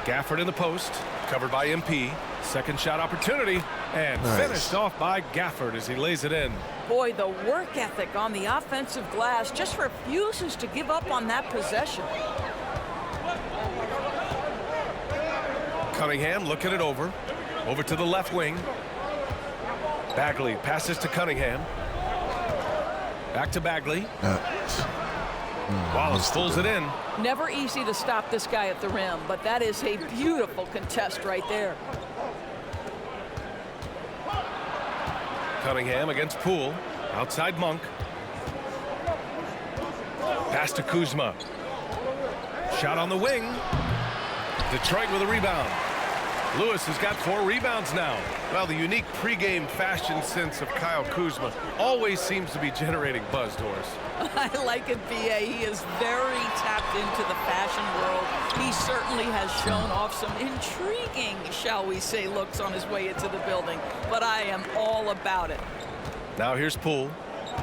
Speaker 16: Gafford in the post. Covered by MP. Second shot opportunity. And finished off by Gafford as he lays it in.
Speaker 14: Boy, the work ethic on the offensive glass just refuses to give up on that possession.
Speaker 16: Cunningham looking it over. Over to the left wing. Bagley passes to Cunningham. Back to Bagley. Wallace pulls it in.
Speaker 14: Never easy to stop this guy at the rim, but that is a beautiful contest right there.
Speaker 16: Cunningham against Poole. Outside Monk. Pass to Kuzma. Shot on the wing. Detroit with a rebound. Lewis has got 4 rebounds now.
Speaker 11: Well, the unique pregame fashion sense of Kyle Kuzma always seems to be generating buzz, Doris.
Speaker 14: I like it, B.A. He is very tapped into the fashion world. He certainly has shown off some intriguing, shall we say, looks on his way into the building. But I am all about it.
Speaker 16: Now here's Poole.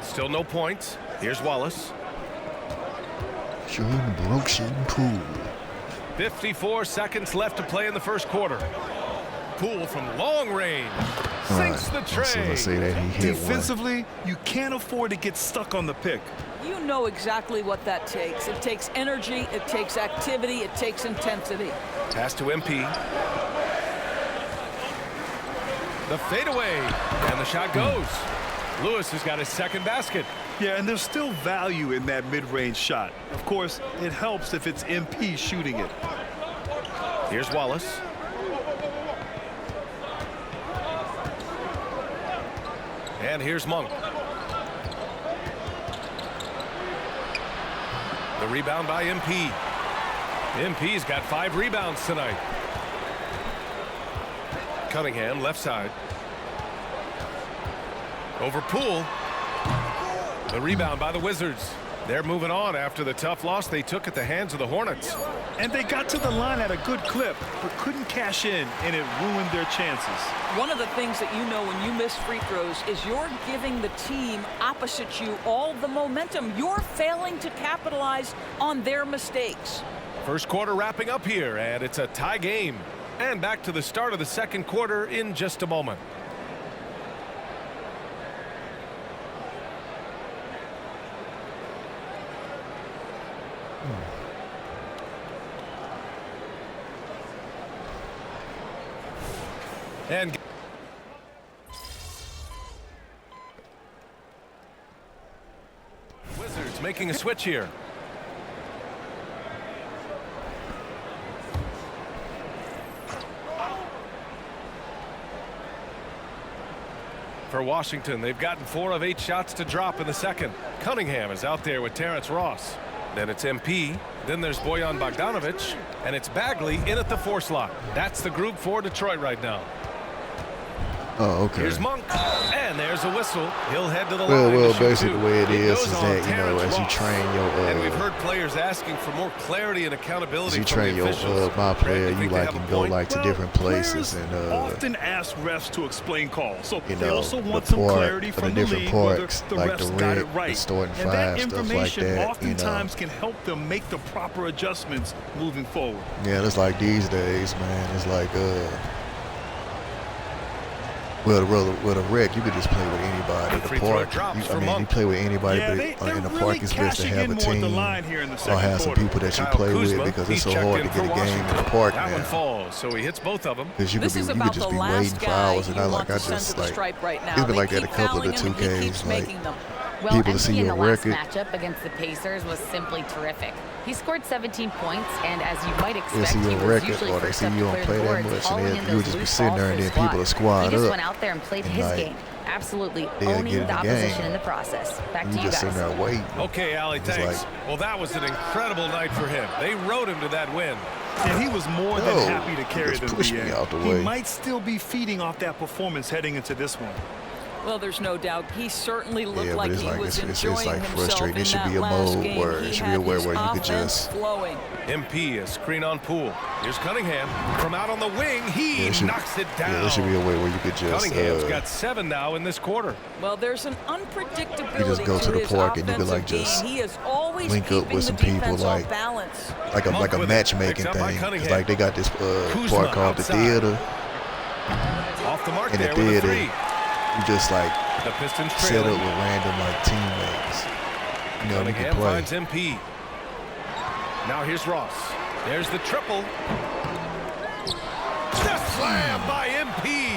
Speaker 16: Still no points. Here's Wallace.
Speaker 1: Jordan Brooks and Poole.
Speaker 16: 54 seconds left to play in the first quarter. Poole from long range sinks the tray.
Speaker 15: Defensively, you can't afford to get stuck on the pick.
Speaker 14: You know exactly what that takes. It takes energy, it takes activity, it takes intensity.
Speaker 16: Pass to MP. The fadeaway, and the shot goes. Lewis has got his second basket.
Speaker 15: Yeah, and there's still value in that mid-range shot. Of course, it helps if it's MP shooting it.
Speaker 16: Here's Wallace. And here's Monk. The rebound by MP. MP's got 5 rebounds tonight. Cunningham, left side. Over Poole. The rebound by the Wizards. They're moving on after the tough loss they took at the hands of the Hornets.
Speaker 15: And they got to the line at a good clip, but couldn't cash in, and it ruined their chances.
Speaker 14: One of the things that you know when you miss free throws is you're giving the team opposite you all the momentum. You're failing to capitalize on their mistakes.
Speaker 16: First quarter wrapping up here, and it's a tie game. And back to the start of the second quarter in just a moment. And Wizards making a switch here. For Washington, they've gotten 4 of 8 shots to drop in the second. Cunningham is out there with Terrence Ross. Then it's MP. Then there's Bojan Bogdanovich. And it's Bagley in at the 4 slot. That's the group for Detroit right now.
Speaker 1: Oh, okay.
Speaker 16: Here's Monk, and there's a whistle. He'll head to the line.
Speaker 1: Well,
Speaker 16: to
Speaker 1: basically
Speaker 16: shoot
Speaker 1: the way it is
Speaker 16: goes
Speaker 1: that,
Speaker 16: on
Speaker 1: you know, as you
Speaker 16: Terrence
Speaker 1: train
Speaker 16: Ross.
Speaker 1: your
Speaker 16: And we've heard players asking for more clarity and accountability
Speaker 1: as you
Speaker 16: from
Speaker 1: train
Speaker 16: the
Speaker 1: your
Speaker 16: officials.
Speaker 1: my player,
Speaker 16: Greg,
Speaker 1: you like can go like to different places and
Speaker 15: often ask refs to explain calls, so
Speaker 1: you
Speaker 15: they
Speaker 1: know,
Speaker 15: also want
Speaker 1: the
Speaker 15: some
Speaker 1: part
Speaker 15: clarity
Speaker 1: of the
Speaker 15: from the
Speaker 1: different
Speaker 15: league
Speaker 1: parts,
Speaker 15: whether the
Speaker 1: like
Speaker 15: refs
Speaker 1: the
Speaker 15: got it
Speaker 1: red,
Speaker 15: right.
Speaker 1: the starting
Speaker 15: And that
Speaker 1: five, stuff like
Speaker 15: information
Speaker 1: that.
Speaker 15: oftentimes can help them make the proper adjustments moving forward.
Speaker 1: Yeah, it's like these days, man. It's like well, the rec, you could just play with anybody. The park, you play with anybody, but in the park, it's best to have a team or have some people that you play with because it's so hard to get a game in the park
Speaker 16: That
Speaker 1: now.
Speaker 16: one falls, so he hits both of them.
Speaker 1: Because you could just be waiting for hours, and it's been like that a couple of the 2Ks. Like
Speaker 17: Well,
Speaker 1: people to
Speaker 17: MP
Speaker 1: see
Speaker 17: in
Speaker 1: your
Speaker 17: the last
Speaker 1: record.
Speaker 17: matchup against the Pacers was simply terrific. He scored 17 points, and as you might
Speaker 1: They
Speaker 17: expect,
Speaker 1: see
Speaker 17: he
Speaker 1: your
Speaker 17: was
Speaker 1: record,
Speaker 17: usually
Speaker 1: or they
Speaker 17: first
Speaker 1: see
Speaker 17: up
Speaker 1: you
Speaker 17: to
Speaker 1: don't
Speaker 17: clear
Speaker 1: play
Speaker 17: the
Speaker 1: that
Speaker 17: boards,
Speaker 1: much,
Speaker 17: hauling
Speaker 1: and
Speaker 17: in
Speaker 1: then you would
Speaker 17: those
Speaker 1: just be
Speaker 17: loose
Speaker 1: sitting
Speaker 17: balls
Speaker 1: there,
Speaker 17: for
Speaker 1: and
Speaker 17: his
Speaker 1: then people
Speaker 17: squad.
Speaker 1: to squad
Speaker 17: He just
Speaker 1: up.
Speaker 17: went out there and played
Speaker 1: and
Speaker 17: his
Speaker 1: like,
Speaker 17: game, absolutely
Speaker 1: they'll
Speaker 17: owning
Speaker 1: get in
Speaker 17: the
Speaker 1: the
Speaker 17: opposition
Speaker 1: game.
Speaker 17: in the process. Back to
Speaker 1: You
Speaker 17: you
Speaker 1: just sitting
Speaker 17: guys.
Speaker 1: there waiting.
Speaker 16: Okay, Allie,
Speaker 1: It's
Speaker 16: thanks.
Speaker 1: like-
Speaker 16: Well, that was an incredible night for him. They rode him to that win.
Speaker 15: And he was more than
Speaker 1: Yo,
Speaker 15: happy to carry
Speaker 1: just
Speaker 15: them to
Speaker 1: push
Speaker 15: the
Speaker 1: me
Speaker 15: end.
Speaker 1: out the
Speaker 15: He
Speaker 1: way.
Speaker 15: might still be feeding off that performance heading into this one.
Speaker 14: Well, there's no doubt. He certainly looked
Speaker 1: Yeah,
Speaker 14: like
Speaker 1: but
Speaker 14: he was
Speaker 1: it's
Speaker 14: enjoying
Speaker 1: like
Speaker 14: himself
Speaker 1: frustrating.
Speaker 14: in
Speaker 1: It should
Speaker 14: that
Speaker 1: be a
Speaker 14: last
Speaker 1: mode
Speaker 14: game.
Speaker 1: where
Speaker 14: He
Speaker 1: it should be
Speaker 14: had
Speaker 1: a way
Speaker 14: his
Speaker 1: where you could
Speaker 14: offense
Speaker 1: just.
Speaker 14: flowing.
Speaker 16: MP, a screen on Poole. Here's Cunningham. From out on the wing, he knocks it down.
Speaker 1: Yeah, there should be a way where you could just.
Speaker 16: Cunningham's got 7 now in this quarter.
Speaker 14: Well, there's an unpredictability
Speaker 1: You just go to the
Speaker 14: his
Speaker 1: park and you could like
Speaker 14: offensive
Speaker 1: just
Speaker 14: game. He is always
Speaker 1: link up
Speaker 14: keeping
Speaker 1: with some
Speaker 14: the
Speaker 1: people
Speaker 14: defense
Speaker 1: like
Speaker 14: off balance.
Speaker 1: like a matchmaking thing. It's like they got this park called the theater.
Speaker 16: Off the mark
Speaker 1: In the
Speaker 16: there with a
Speaker 1: theater,
Speaker 16: 3.
Speaker 1: you just like
Speaker 16: The Pistons
Speaker 1: set up
Speaker 16: trailing.
Speaker 1: with random like teammates. You know, you
Speaker 16: Cunningham
Speaker 1: can play.
Speaker 16: finds MP. Now here's Ross. There's the triple. The slam by MP.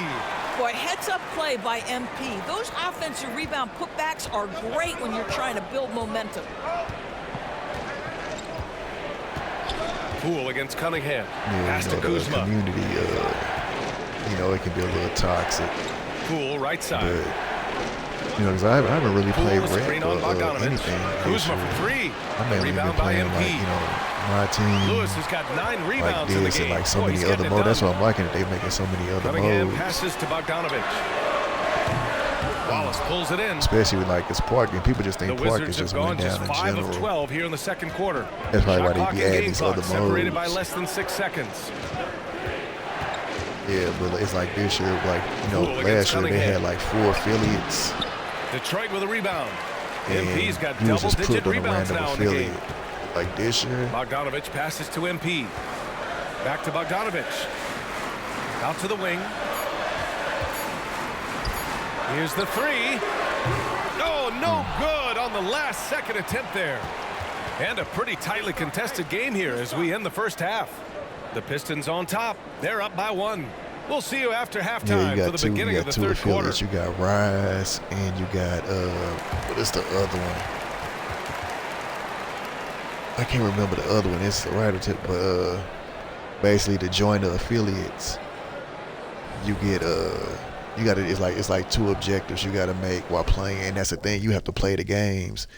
Speaker 14: Boy, heads-up play by MP. Those offensive rebound putbacks are great when you're trying to build momentum.
Speaker 16: Poole against Cunningham.
Speaker 1: Yeah,
Speaker 16: Pass
Speaker 1: you
Speaker 16: to
Speaker 1: know, the
Speaker 16: Kuzma.
Speaker 1: community, you know, it can be a little toxic.
Speaker 16: Poole right side.
Speaker 1: You know, because I haven't really played
Speaker 16: Poole, screen
Speaker 1: rec
Speaker 16: on
Speaker 1: or
Speaker 16: Bogdanovich.
Speaker 1: anything.
Speaker 16: Kuzma for 3.
Speaker 1: I mainly been
Speaker 16: Rebound by
Speaker 1: playing
Speaker 16: MP.
Speaker 1: like, you know, my team.
Speaker 16: Lewis has got 9
Speaker 1: like
Speaker 16: rebounds in the
Speaker 1: this
Speaker 16: game.
Speaker 1: and like so
Speaker 16: Boy,
Speaker 1: many
Speaker 16: he's
Speaker 1: other
Speaker 16: getting it
Speaker 1: modes. That's
Speaker 16: done.
Speaker 1: what I'm liking. That they making so many other
Speaker 16: Cunningham
Speaker 1: modes.
Speaker 16: passes to Bogdanovich. Wallace pulls it in.
Speaker 1: Especially with like it's park, and people just
Speaker 16: The
Speaker 1: think park
Speaker 16: Wizards
Speaker 1: is just
Speaker 16: have gone
Speaker 1: going down
Speaker 16: just
Speaker 1: in
Speaker 16: 5
Speaker 1: general.
Speaker 16: of 12 here in the second quarter.
Speaker 1: That's probably
Speaker 16: Shot
Speaker 1: why
Speaker 16: clock
Speaker 1: they be
Speaker 16: and
Speaker 1: adding
Speaker 16: game
Speaker 1: these
Speaker 16: clock
Speaker 1: other
Speaker 16: separated by
Speaker 1: modes.
Speaker 16: less than 6 seconds.
Speaker 1: Yeah, but it's like this year, like you know,
Speaker 16: Poole against
Speaker 1: last year they
Speaker 16: Cunningham.
Speaker 1: had like 4 affiliates.
Speaker 16: Detroit with a rebound.
Speaker 1: And
Speaker 16: MP's got
Speaker 1: you was just
Speaker 16: double-digit
Speaker 1: put on a
Speaker 16: rebounds
Speaker 1: random
Speaker 16: now in the
Speaker 1: affiliate.
Speaker 16: game.
Speaker 1: Like this year,
Speaker 16: Bogdanovich passes to MP. Back to Bogdanovich. Out to the wing. Here's the 3. Oh, no good on the last second attempt there. And a pretty tightly contested game here as we end the first half. The Pistons on top. They're up by 1. We'll see you after
Speaker 1: yeah,
Speaker 16: halftime
Speaker 1: you
Speaker 16: for
Speaker 1: got
Speaker 16: the
Speaker 1: two.
Speaker 16: beginning
Speaker 1: You
Speaker 16: of
Speaker 1: got
Speaker 16: the
Speaker 1: two
Speaker 16: third quarter.
Speaker 1: affiliates. You got Rise and you got what is the other one? I can't remember the other one. It's right at tip, but basically to join the affiliates, you get you got to. It's like 2 objectives you got to make while playing, and that's the thing. You have to play the games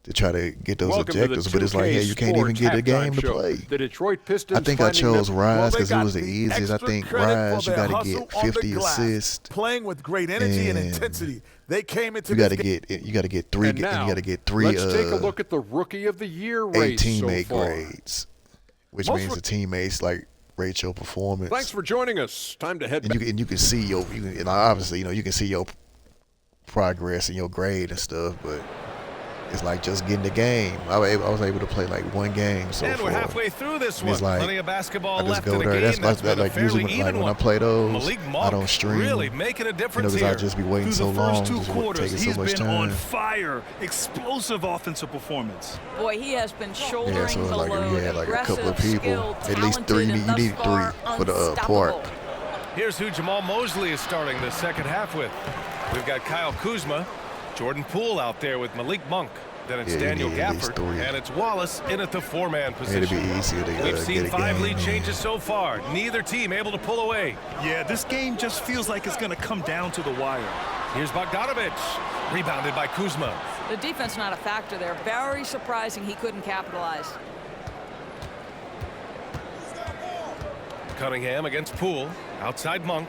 Speaker 1: to try to get those
Speaker 8: Welcome
Speaker 1: objectives.
Speaker 8: to the
Speaker 1: But it's like,
Speaker 8: 2K
Speaker 1: hey, you can't even
Speaker 8: Sports
Speaker 1: get a game
Speaker 8: halftime
Speaker 1: to
Speaker 8: show.
Speaker 1: play.
Speaker 8: The Detroit Pistons
Speaker 1: I think I
Speaker 8: finding
Speaker 1: chose
Speaker 8: them-
Speaker 1: Rise
Speaker 10: Well, they
Speaker 1: because it
Speaker 10: got
Speaker 1: was the
Speaker 10: the
Speaker 1: easiest. I
Speaker 10: extra
Speaker 1: think
Speaker 10: credit
Speaker 1: Rise,
Speaker 10: for
Speaker 1: you
Speaker 10: their
Speaker 1: got to
Speaker 10: hustle
Speaker 1: get
Speaker 10: on the
Speaker 1: 50
Speaker 10: glass,
Speaker 1: assists.
Speaker 10: playing with great energy and
Speaker 1: And
Speaker 10: intensity. They came into
Speaker 1: You got to
Speaker 10: this
Speaker 1: get 3.
Speaker 8: And
Speaker 1: You
Speaker 8: now,
Speaker 1: got to get 3.
Speaker 8: let's take a look at the Rookie of the Year
Speaker 1: 8
Speaker 8: race so
Speaker 1: teammate
Speaker 8: far.
Speaker 1: grades, which
Speaker 8: Most
Speaker 1: means the teammates like rate your performance.
Speaker 8: Thanks for joining us. Time to head back.
Speaker 1: And you can see and obviously you can see your progress and your grade and stuff, but it's like just getting the game. I was able to play like 1 game so
Speaker 16: And
Speaker 1: far.
Speaker 16: we're halfway through this
Speaker 1: And
Speaker 16: one.
Speaker 1: it's like,
Speaker 16: Plenty of basketball
Speaker 1: I just
Speaker 16: left
Speaker 1: go
Speaker 16: in the
Speaker 1: there.
Speaker 16: game. That's been a
Speaker 1: like
Speaker 16: fairly
Speaker 1: usually
Speaker 16: even
Speaker 1: when I
Speaker 16: one.
Speaker 1: play those,
Speaker 16: Malik
Speaker 1: I
Speaker 16: Monk
Speaker 1: don't stream.
Speaker 16: really making a difference
Speaker 1: because I
Speaker 16: here.
Speaker 1: just be waiting
Speaker 15: Through
Speaker 1: so
Speaker 15: the
Speaker 1: long,
Speaker 15: first 2
Speaker 1: just
Speaker 15: quarters,
Speaker 1: taking so
Speaker 15: he's
Speaker 1: much
Speaker 15: been
Speaker 1: time.
Speaker 15: on fire. Explosive offensive performance.
Speaker 14: Boy, he has been shouldering
Speaker 1: Yeah, so
Speaker 14: the
Speaker 1: like
Speaker 14: load.
Speaker 1: you had like a couple of
Speaker 14: Aggressive,
Speaker 1: people,
Speaker 14: skilled,
Speaker 1: at least 3.
Speaker 14: talented,
Speaker 1: You
Speaker 14: and
Speaker 1: need
Speaker 14: thus
Speaker 1: 3
Speaker 14: far,
Speaker 1: for the
Speaker 14: unstoppable.
Speaker 1: park.
Speaker 16: Here's who Jamal Mosley is starting the second half with. We've got Kyle Kuzma, Jordan Poole out there with Malik Monk. Then it's
Speaker 1: Yeah, you
Speaker 16: Daniel
Speaker 1: need at least
Speaker 16: Gafford,
Speaker 1: 3.
Speaker 16: and it's Wallace in at the 4-man position.
Speaker 1: It'd be easier to
Speaker 16: We've
Speaker 1: get
Speaker 16: seen
Speaker 1: a
Speaker 16: 5
Speaker 1: game
Speaker 16: lead
Speaker 1: in.
Speaker 16: changes so far. Neither team able to pull away.
Speaker 15: Yeah, this game just feels like it's going to come down to the wire.
Speaker 16: Here's Bogdanovich, rebounded by Kuzma.
Speaker 14: The defense not a factor there. Very surprising he couldn't capitalize.
Speaker 16: Cunningham against Poole, outside Monk.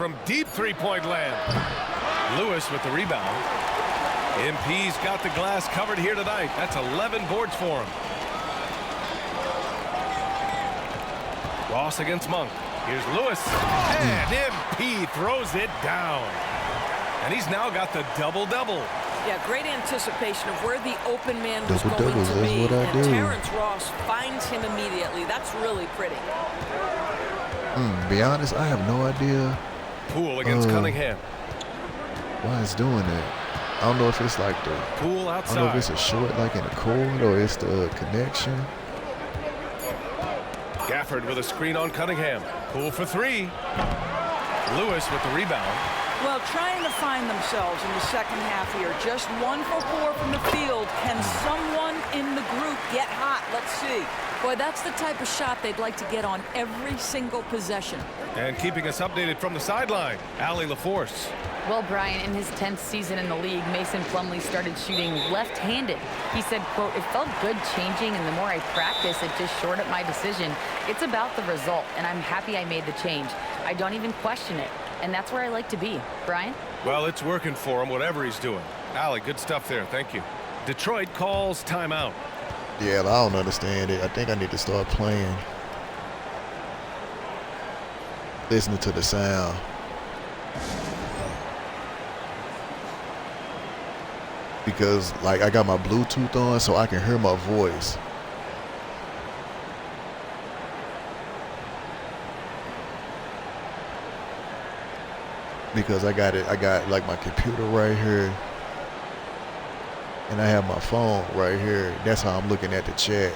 Speaker 16: from deep three-point land. Lewis with the rebound. MP's got the glass covered here tonight. That's 11 boards for him. Ross against Monk. Here's Lewis. And MP throws it down. And he's now got the double-double.
Speaker 18: Yeah, great anticipation of where the open man was
Speaker 1: Double
Speaker 18: going
Speaker 1: doubles,
Speaker 18: to
Speaker 1: that's
Speaker 18: be.
Speaker 1: what I
Speaker 18: And
Speaker 1: do.
Speaker 18: Terrence Ross finds him immediately. That's really pretty.
Speaker 1: Be honest, I have no idea.
Speaker 16: Poole against Cunningham.
Speaker 1: Why it's doing that? I don't know if it's like the
Speaker 16: Poole
Speaker 1: I
Speaker 16: outside.
Speaker 1: don't know if it's a short like in the cord or it's the connection.
Speaker 16: Gafford with a screen on Cunningham. Poole for three. Lewis with the rebound.
Speaker 14: Well, trying to find themselves in the second half here. Just 1 for 4 from the field. Can someone in the group get hot? Let's see. Boy, that's the type of shot they'd like to get on every single possession.
Speaker 16: And keeping us updated from the sideline, Allie LaForce.
Speaker 17: Well, Brian, in his 10th season in the league, Mason Plumlee started shooting left-handed. He said, quote, "It felt good changing, and the more I practice, it just shored up my decision. It's about the result, and I'm happy I made the change. I don't even question it, and that's where I like to be." Brian?
Speaker 16: Well, it's working for him, whatever he's doing. Allie, good stuff there. Thank you. Detroit calls timeout.
Speaker 1: Yeah, I don't understand it. I think I need to start playing. Listening to the sound. Because, like, I got my Bluetooth on so I can hear my voice. Because I got like my computer right here. And I have my phone right here. That's how I'm looking at the chat.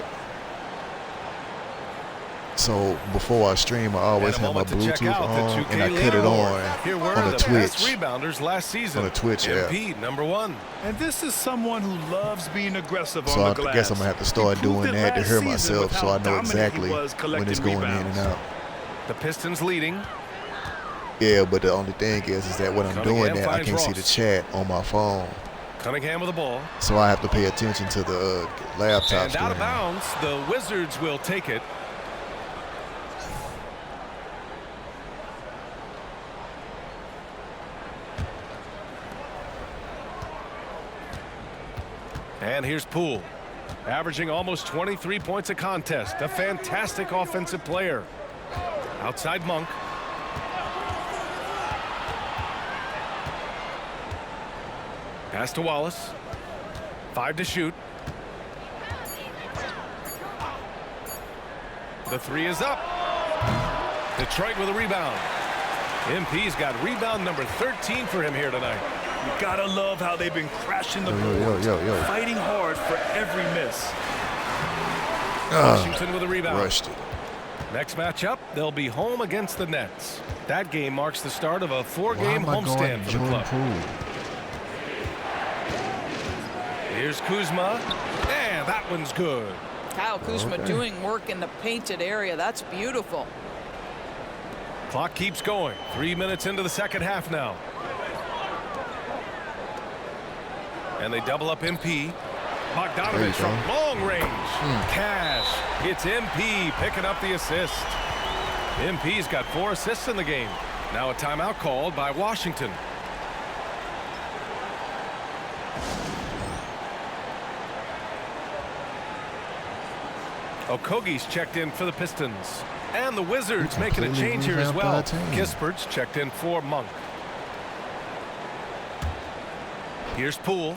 Speaker 1: So before I stream, I always have my Bluetooth on, and I cut it on the Twitch.
Speaker 16: Rebounders last season.
Speaker 1: On the Twitch app.
Speaker 16: MP, #1.
Speaker 15: And this is someone who loves being aggressive
Speaker 1: So
Speaker 15: on
Speaker 1: I
Speaker 15: the glass.
Speaker 1: guess I'm gonna have to start doing that to hear myself, so I know exactly when it's going in
Speaker 15: rebounds.
Speaker 1: and out.
Speaker 16: The Pistons leading.
Speaker 1: Yeah, but the only thing is that when I'm doing that, I
Speaker 16: finds
Speaker 1: can't see
Speaker 16: Ross.
Speaker 1: the chat on my phone.
Speaker 16: Cunningham with the ball.
Speaker 1: So I have to pay attention to the laptop
Speaker 16: And
Speaker 1: screen.
Speaker 16: out of bounds, the Wizards will take it. And here's Poole, averaging almost 23 points a contest. A fantastic offensive player. Outside Monk. Pass to Wallace. 5 to shoot. The three is up. Detroit with a rebound. MP's got rebound number 13 for him here tonight.
Speaker 15: You gotta love how they've been crashing the
Speaker 1: Yo,
Speaker 15: boards,
Speaker 1: yo.
Speaker 15: fighting hard for every miss.
Speaker 16: Washington with a rebound.
Speaker 1: Rushed it.
Speaker 16: Next matchup, they'll be home against the Nets. That game marks the start of a 4-game
Speaker 1: Why am I going
Speaker 16: homestand for the
Speaker 1: Jordan
Speaker 16: club.
Speaker 1: Poole?
Speaker 16: Here's Kuzma, and that one's good.
Speaker 14: Kyle Kuzma
Speaker 1: Okay.
Speaker 14: doing work in the painted area. That's beautiful.
Speaker 16: Clock keeps going. 3 minutes into the second half now. And they double up MP. Bogdanovich from long range. Cash. It's MP picking up the assist. MP's got 4 assists in the game. Now a timeout called by Washington. Okogie's checked in for the Pistons. And the Wizards making a
Speaker 1: Completely
Speaker 16: change here as
Speaker 1: revamped
Speaker 16: well.
Speaker 1: our team.
Speaker 16: Kispert's checked in for Monk. Here's Poole.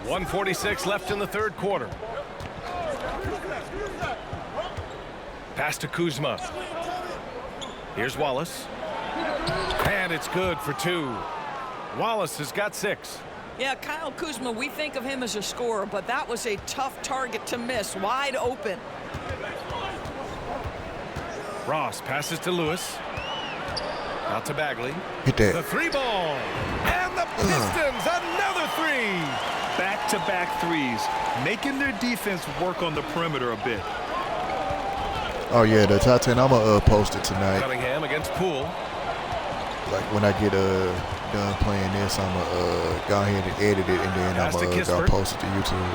Speaker 16: 1:46 left in the third quarter. Pass to Kuzma. Here's Wallace. And it's good for 2. Wallace has got 6.
Speaker 14: Yeah, Kyle Kuzma, we think of him as a scorer, but that was a tough target to miss. Wide open.
Speaker 16: Ross passes to Lewis. Out to Bagley.
Speaker 1: Hit that.
Speaker 16: The 3-ball. And the Pistons, another 3.
Speaker 15: Back-to-back threes, making their defense work on the perimeter a bit.
Speaker 1: Oh yeah, the top 10. I'm gonna post it tonight.
Speaker 16: Cunningham against Poole.
Speaker 1: Like when I get done playing this, I'm gonna go ahead and edit it, and then I'm
Speaker 16: Pass to
Speaker 1: gonna
Speaker 16: Kispert.
Speaker 1: post it to YouTube.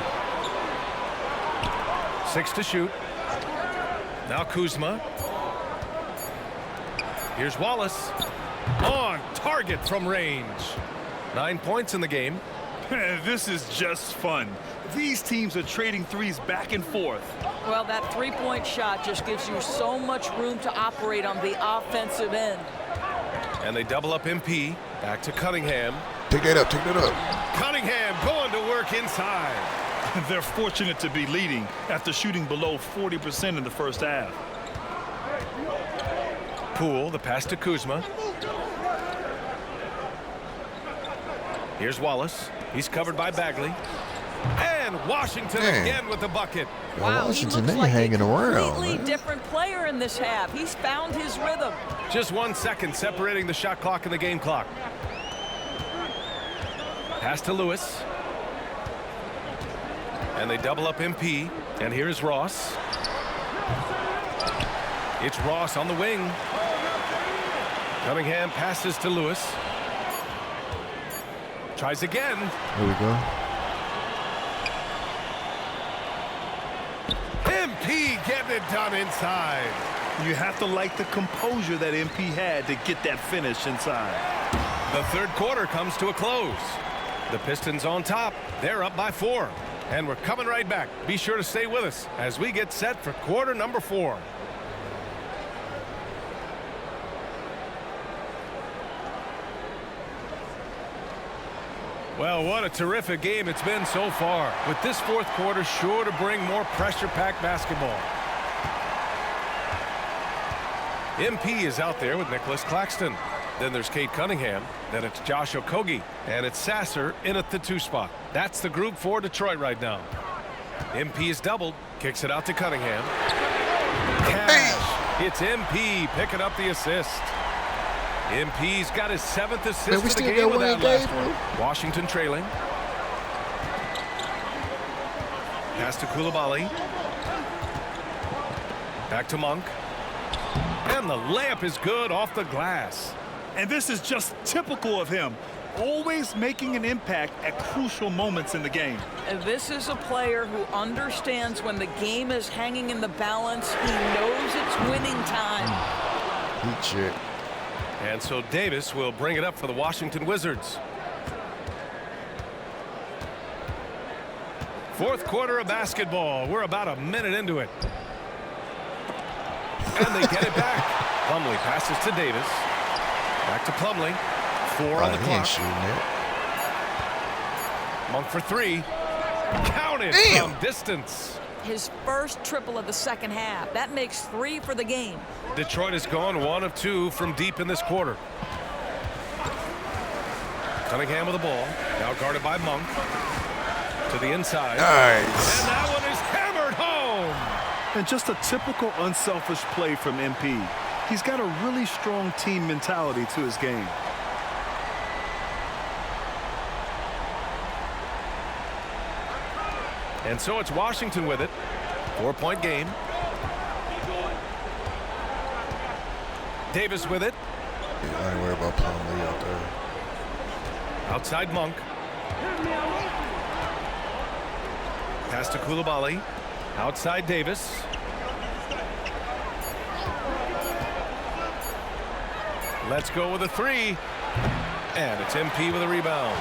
Speaker 16: 6 to shoot. Now Kuzma. Here's Wallace. On target from range. 9 points in the game.
Speaker 15: This is just fun. These teams are trading threes back and forth.
Speaker 14: Well, that three-point shot just gives you so much room to operate on the offensive end.
Speaker 16: And they double up MP. Back to Cunningham.
Speaker 1: Take that up, take that up.
Speaker 16: Cunningham going to work inside.
Speaker 15: They're fortunate to be leading after shooting below 40% in the first half.
Speaker 16: Poole, the pass to Kuzma. Here's Wallace. He's covered by Bagley. And Washington again with the bucket.
Speaker 14: Wow,
Speaker 1: Washington,
Speaker 14: he looks
Speaker 1: they
Speaker 14: like
Speaker 1: hanging
Speaker 14: a
Speaker 1: around.
Speaker 14: completely different player in this half. He's found his rhythm.
Speaker 16: Just 1 second separating the shot clock and the game clock. Pass to Lewis. And they double up MP. And here's Ross. It's Ross on the wing. Cunningham passes to Lewis. Tries again.
Speaker 1: There we go.
Speaker 16: MP getting it done inside.
Speaker 15: You have to like the composure that MP had to get that finish inside.
Speaker 16: The third quarter comes to a close. The Pistons on top. They're up by 4. And we're coming right back. Be sure to stay with us as we get set for quarter number 4. Well, what a terrific game it's been so far, with this fourth quarter sure to bring more pressure-packed basketball. MP is out there with Nicholas Claxton. Then there's Cade Cunningham. Then it's Josh Okogie. And it's Sasser in at the 2 spot. That's the group for Detroit right now. MP is doubled. Kicks it out to Cunningham. Cash. It's MP picking up the assist. MP's got his 7th assist of the game with that last one. Washington trailing. Pass to Coulibaly. Back to Monk. And the layup is good off the glass.
Speaker 15: And this is just typical of him. Always making an impact at crucial moments in the game.
Speaker 14: This is a player who understands when the game is hanging in the balance. He knows it's winning time.
Speaker 1: Heat check.
Speaker 16: And so Davis will bring it up for the Washington Wizards. Fourth quarter of basketball. We're about a minute into it. And they get it back. Plumlee passes to Davis. Back to Plumlee. 4 on the clock. Monk for 3. Counted from distance.
Speaker 14: His first triple of the second half. That makes 3 for the game.
Speaker 16: Detroit has gone 1 of 2 from deep in this quarter. Cunningham with the ball. Now guarded by Monk. To the inside.
Speaker 1: Nice.
Speaker 16: And that one is hammered home.
Speaker 15: And just a typical unselfish play from MP. He's got a really strong team mentality to his game.
Speaker 16: And so it's Washington with it. 4-point game. Davis with it.
Speaker 1: Yeah, I ain't worried about Plumlee out there.
Speaker 16: Outside Monk. Pass to Coulibaly. Outside Davis. Let's go with a 3. And it's MP with a rebound.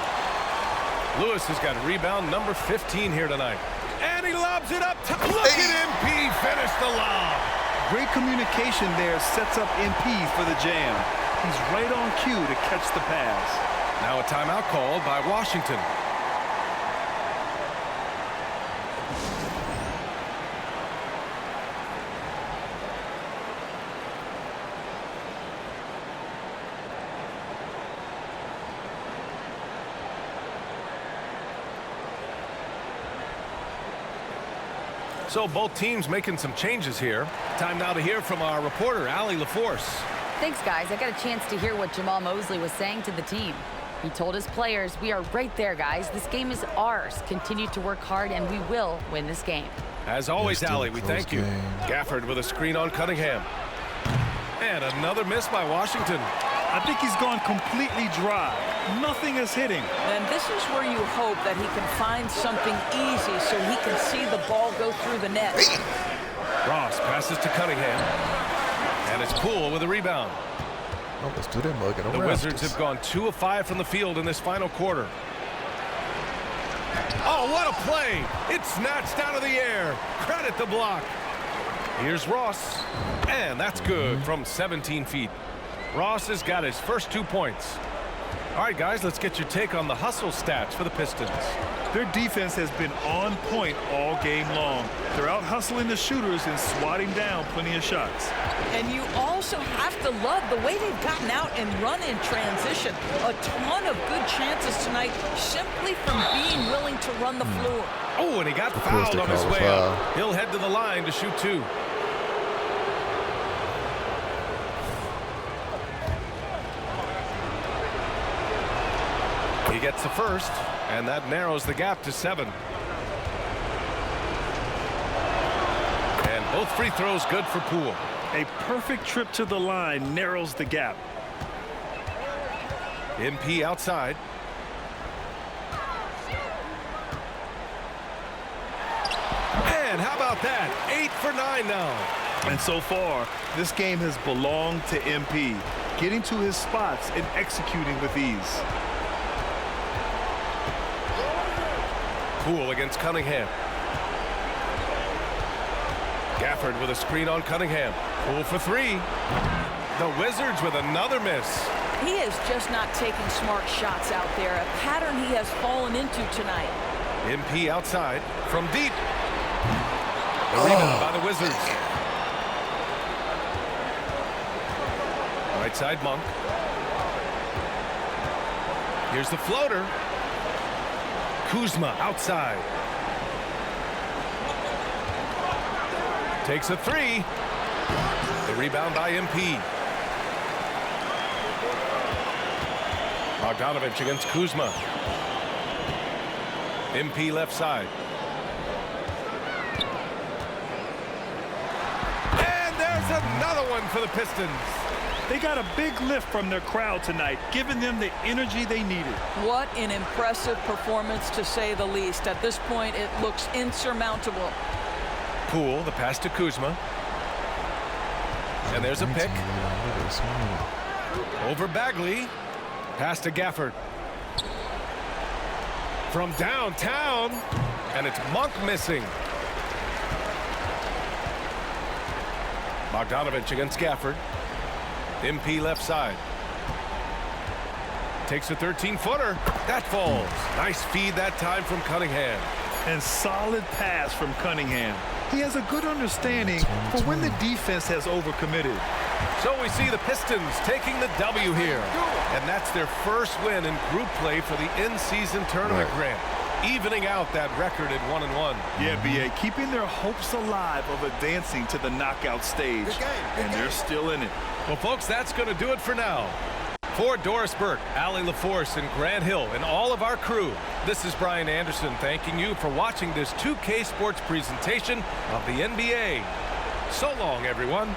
Speaker 16: Lewis has got rebound number 15 here tonight. And he lobs it up top. Look at MP finish the lob.
Speaker 15: Great communication there sets up MP for the jam. He's right on cue to catch the pass.
Speaker 16: Now a timeout called by Washington. So both teams making some changes here. Time now to hear from our reporter, Allie LaForce.
Speaker 17: Thanks, guys. I got a chance to hear what Jamal Mosley was saying to the team. He told his players, we are right there, guys. This game is ours. Continue to work hard, and we will win this game.
Speaker 16: As always, Allie, we thank you. Gafford with a screen on Cunningham. And another miss by Washington.
Speaker 15: I think he's gone completely dry. Nothing is hitting.
Speaker 14: And this is where you hope that he can find something easy so he can see the ball go through the net.
Speaker 16: Ross passes to Cunningham. And it's Poole with a rebound.
Speaker 1: Almost do them mugging
Speaker 16: The
Speaker 1: around.
Speaker 16: Wizards have gone 2 of 5 from the field in this final quarter. Oh, what a play! It's snatched out of the air. Credit the block. Here's Ross, and that's good from 17 feet. Ross has got his first 2 points. All right, guys, let's get your take on the hustle stats for the Pistons.
Speaker 15: Their defense has been on point all game long. They're out hustling the shooters and swatting down plenty of shots.
Speaker 14: And you also have to love the way they've gotten out and run in transition. A ton of good chances tonight simply from being willing to run the floor.
Speaker 16: Oh, and he got fouled on his way up. He'll head to the line to shoot 2. He gets the first, and that narrows the gap to 7. And both free throws good for Poole.
Speaker 15: A perfect trip to the line narrows the gap.
Speaker 16: MP outside. And how about that? 8 for 9 now.
Speaker 15: And so far, this game has belonged to MP, getting to his spots and executing with ease.
Speaker 16: Poole against Cunningham. Gafford with a screen on Cunningham. Poole for 3. The Wizards with another miss.
Speaker 14: He is just not taking smart shots out there, a pattern he has fallen into tonight.
Speaker 16: MP outside from deep. The rebound by the Wizards. Right side, Monk. Here's the floater. Kuzma outside. Takes a 3. The rebound by MP. Bogdanovich against Kuzma. MP left side. And there's another one for the Pistons.
Speaker 15: They got a big lift from their crowd tonight, giving them the energy they needed.
Speaker 14: What an impressive performance, to say the least. At this point, it looks insurmountable.
Speaker 16: Poole, the pass to Kuzma. And there's a pick. Over Bagley. Pass to Gafford. From downtown. And it's Monk missing. Bogdanovich against Gafford. MP left side. Takes a 13-footer. That falls. Nice feed that time from Cunningham.
Speaker 15: And solid pass from Cunningham. He has a good understanding for when the defense has overcommitted.
Speaker 16: So we see the Pistons taking the W here. And that's their first win in group play for the in-season tournament, Grant. Evening out that record at 1-1.
Speaker 15: Yeah, B.A. keeping their hopes alive of advancing to the knockout stage. And they're still in it.
Speaker 16: Well, folks, that's going to do it for now. For Doris Burke, Allie LaForce, and Grant Hill, and all of our crew, this is Brian Anderson thanking you for watching this 2K Sports presentation of the NBA. So long, everyone.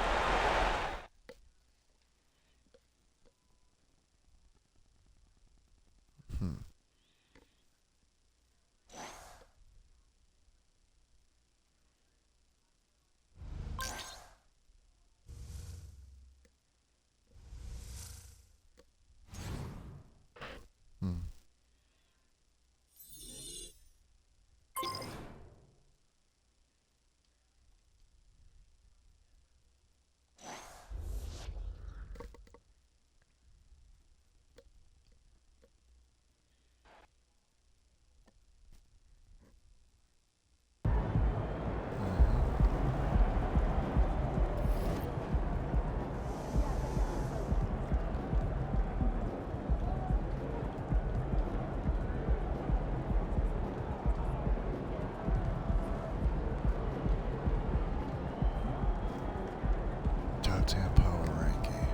Speaker 1: Top 10 power ranking.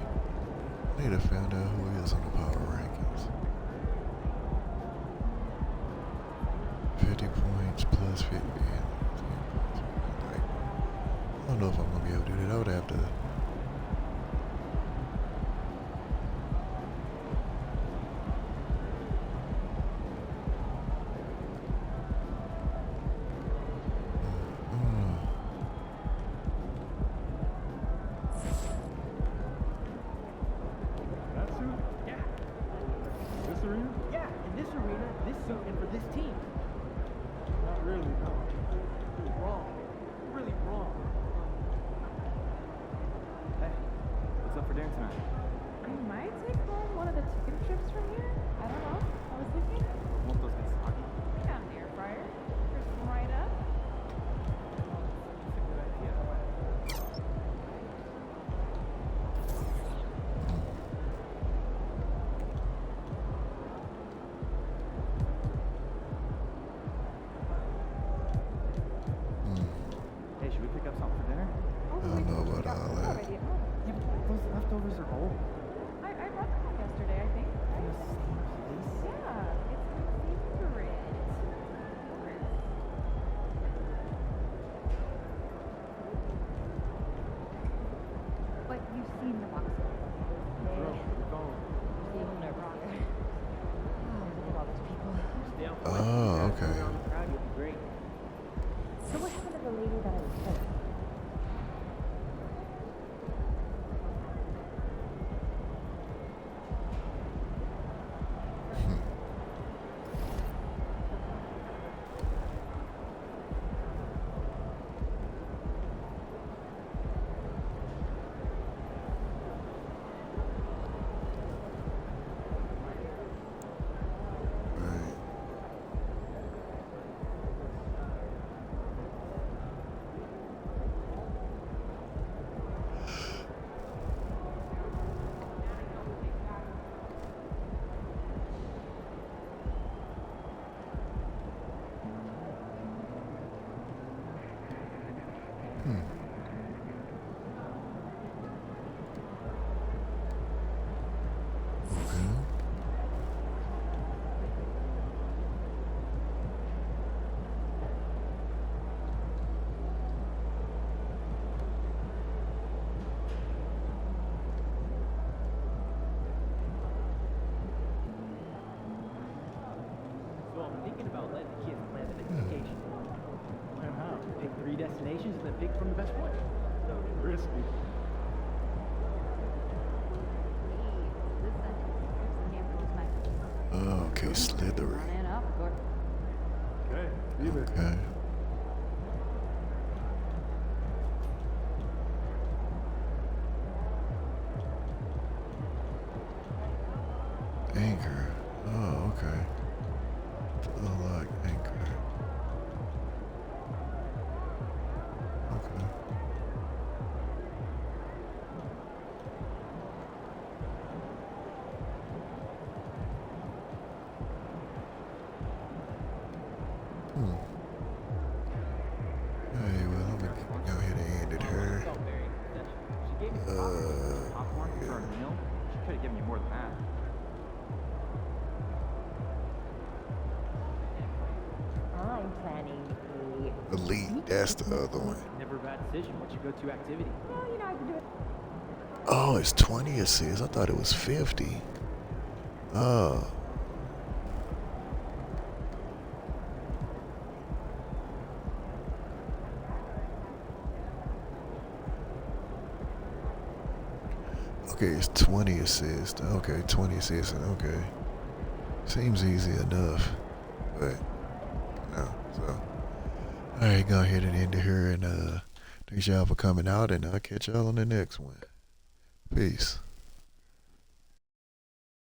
Speaker 1: Need to find out who is on the power rankings. 50 points plus 50. Like, I don't know if I'm gonna be able to do that. I would have to.
Speaker 13: leftovers are old.
Speaker 19: I brought them home yesterday, I think. Right? Yeah, it's my favorite. But you've seen the box.
Speaker 13: Bro, we're going.
Speaker 19: You've seen the rock. Oh, look at all those people.
Speaker 13: Stay out
Speaker 1: Oh, okay.
Speaker 13: around the crowd, you'll be great.
Speaker 19: So what happened to the lady that I was with?
Speaker 13: So I'm thinking about letting the kids plan the next vacation. Plan how? Pick 3 destinations and then pick from the best one. So risky.
Speaker 1: Oh, okay, slithery.
Speaker 13: Okay,
Speaker 1: Okay. Anchor. Oh, okay. Unlock anchor. Okay. Hey, well, I'm gonna go ahead and end it here.
Speaker 13: She gave me popcorn for a meal. She could have given you more than that.
Speaker 19: I'm planning
Speaker 1: Elite, that's the other one.
Speaker 13: Never a bad decision. What's your go-to activity?
Speaker 19: well, you know, I can do it.
Speaker 1: Oh, it's 20 assists. I thought it was 50. Oh. Okay, it's 20 assists. Okay, 20 assists. Okay. Seems easy enough. But, no. So, alright, go ahead and end it here. And thanks y'all for coming out. And I'll catch y'all on the next one. Peace.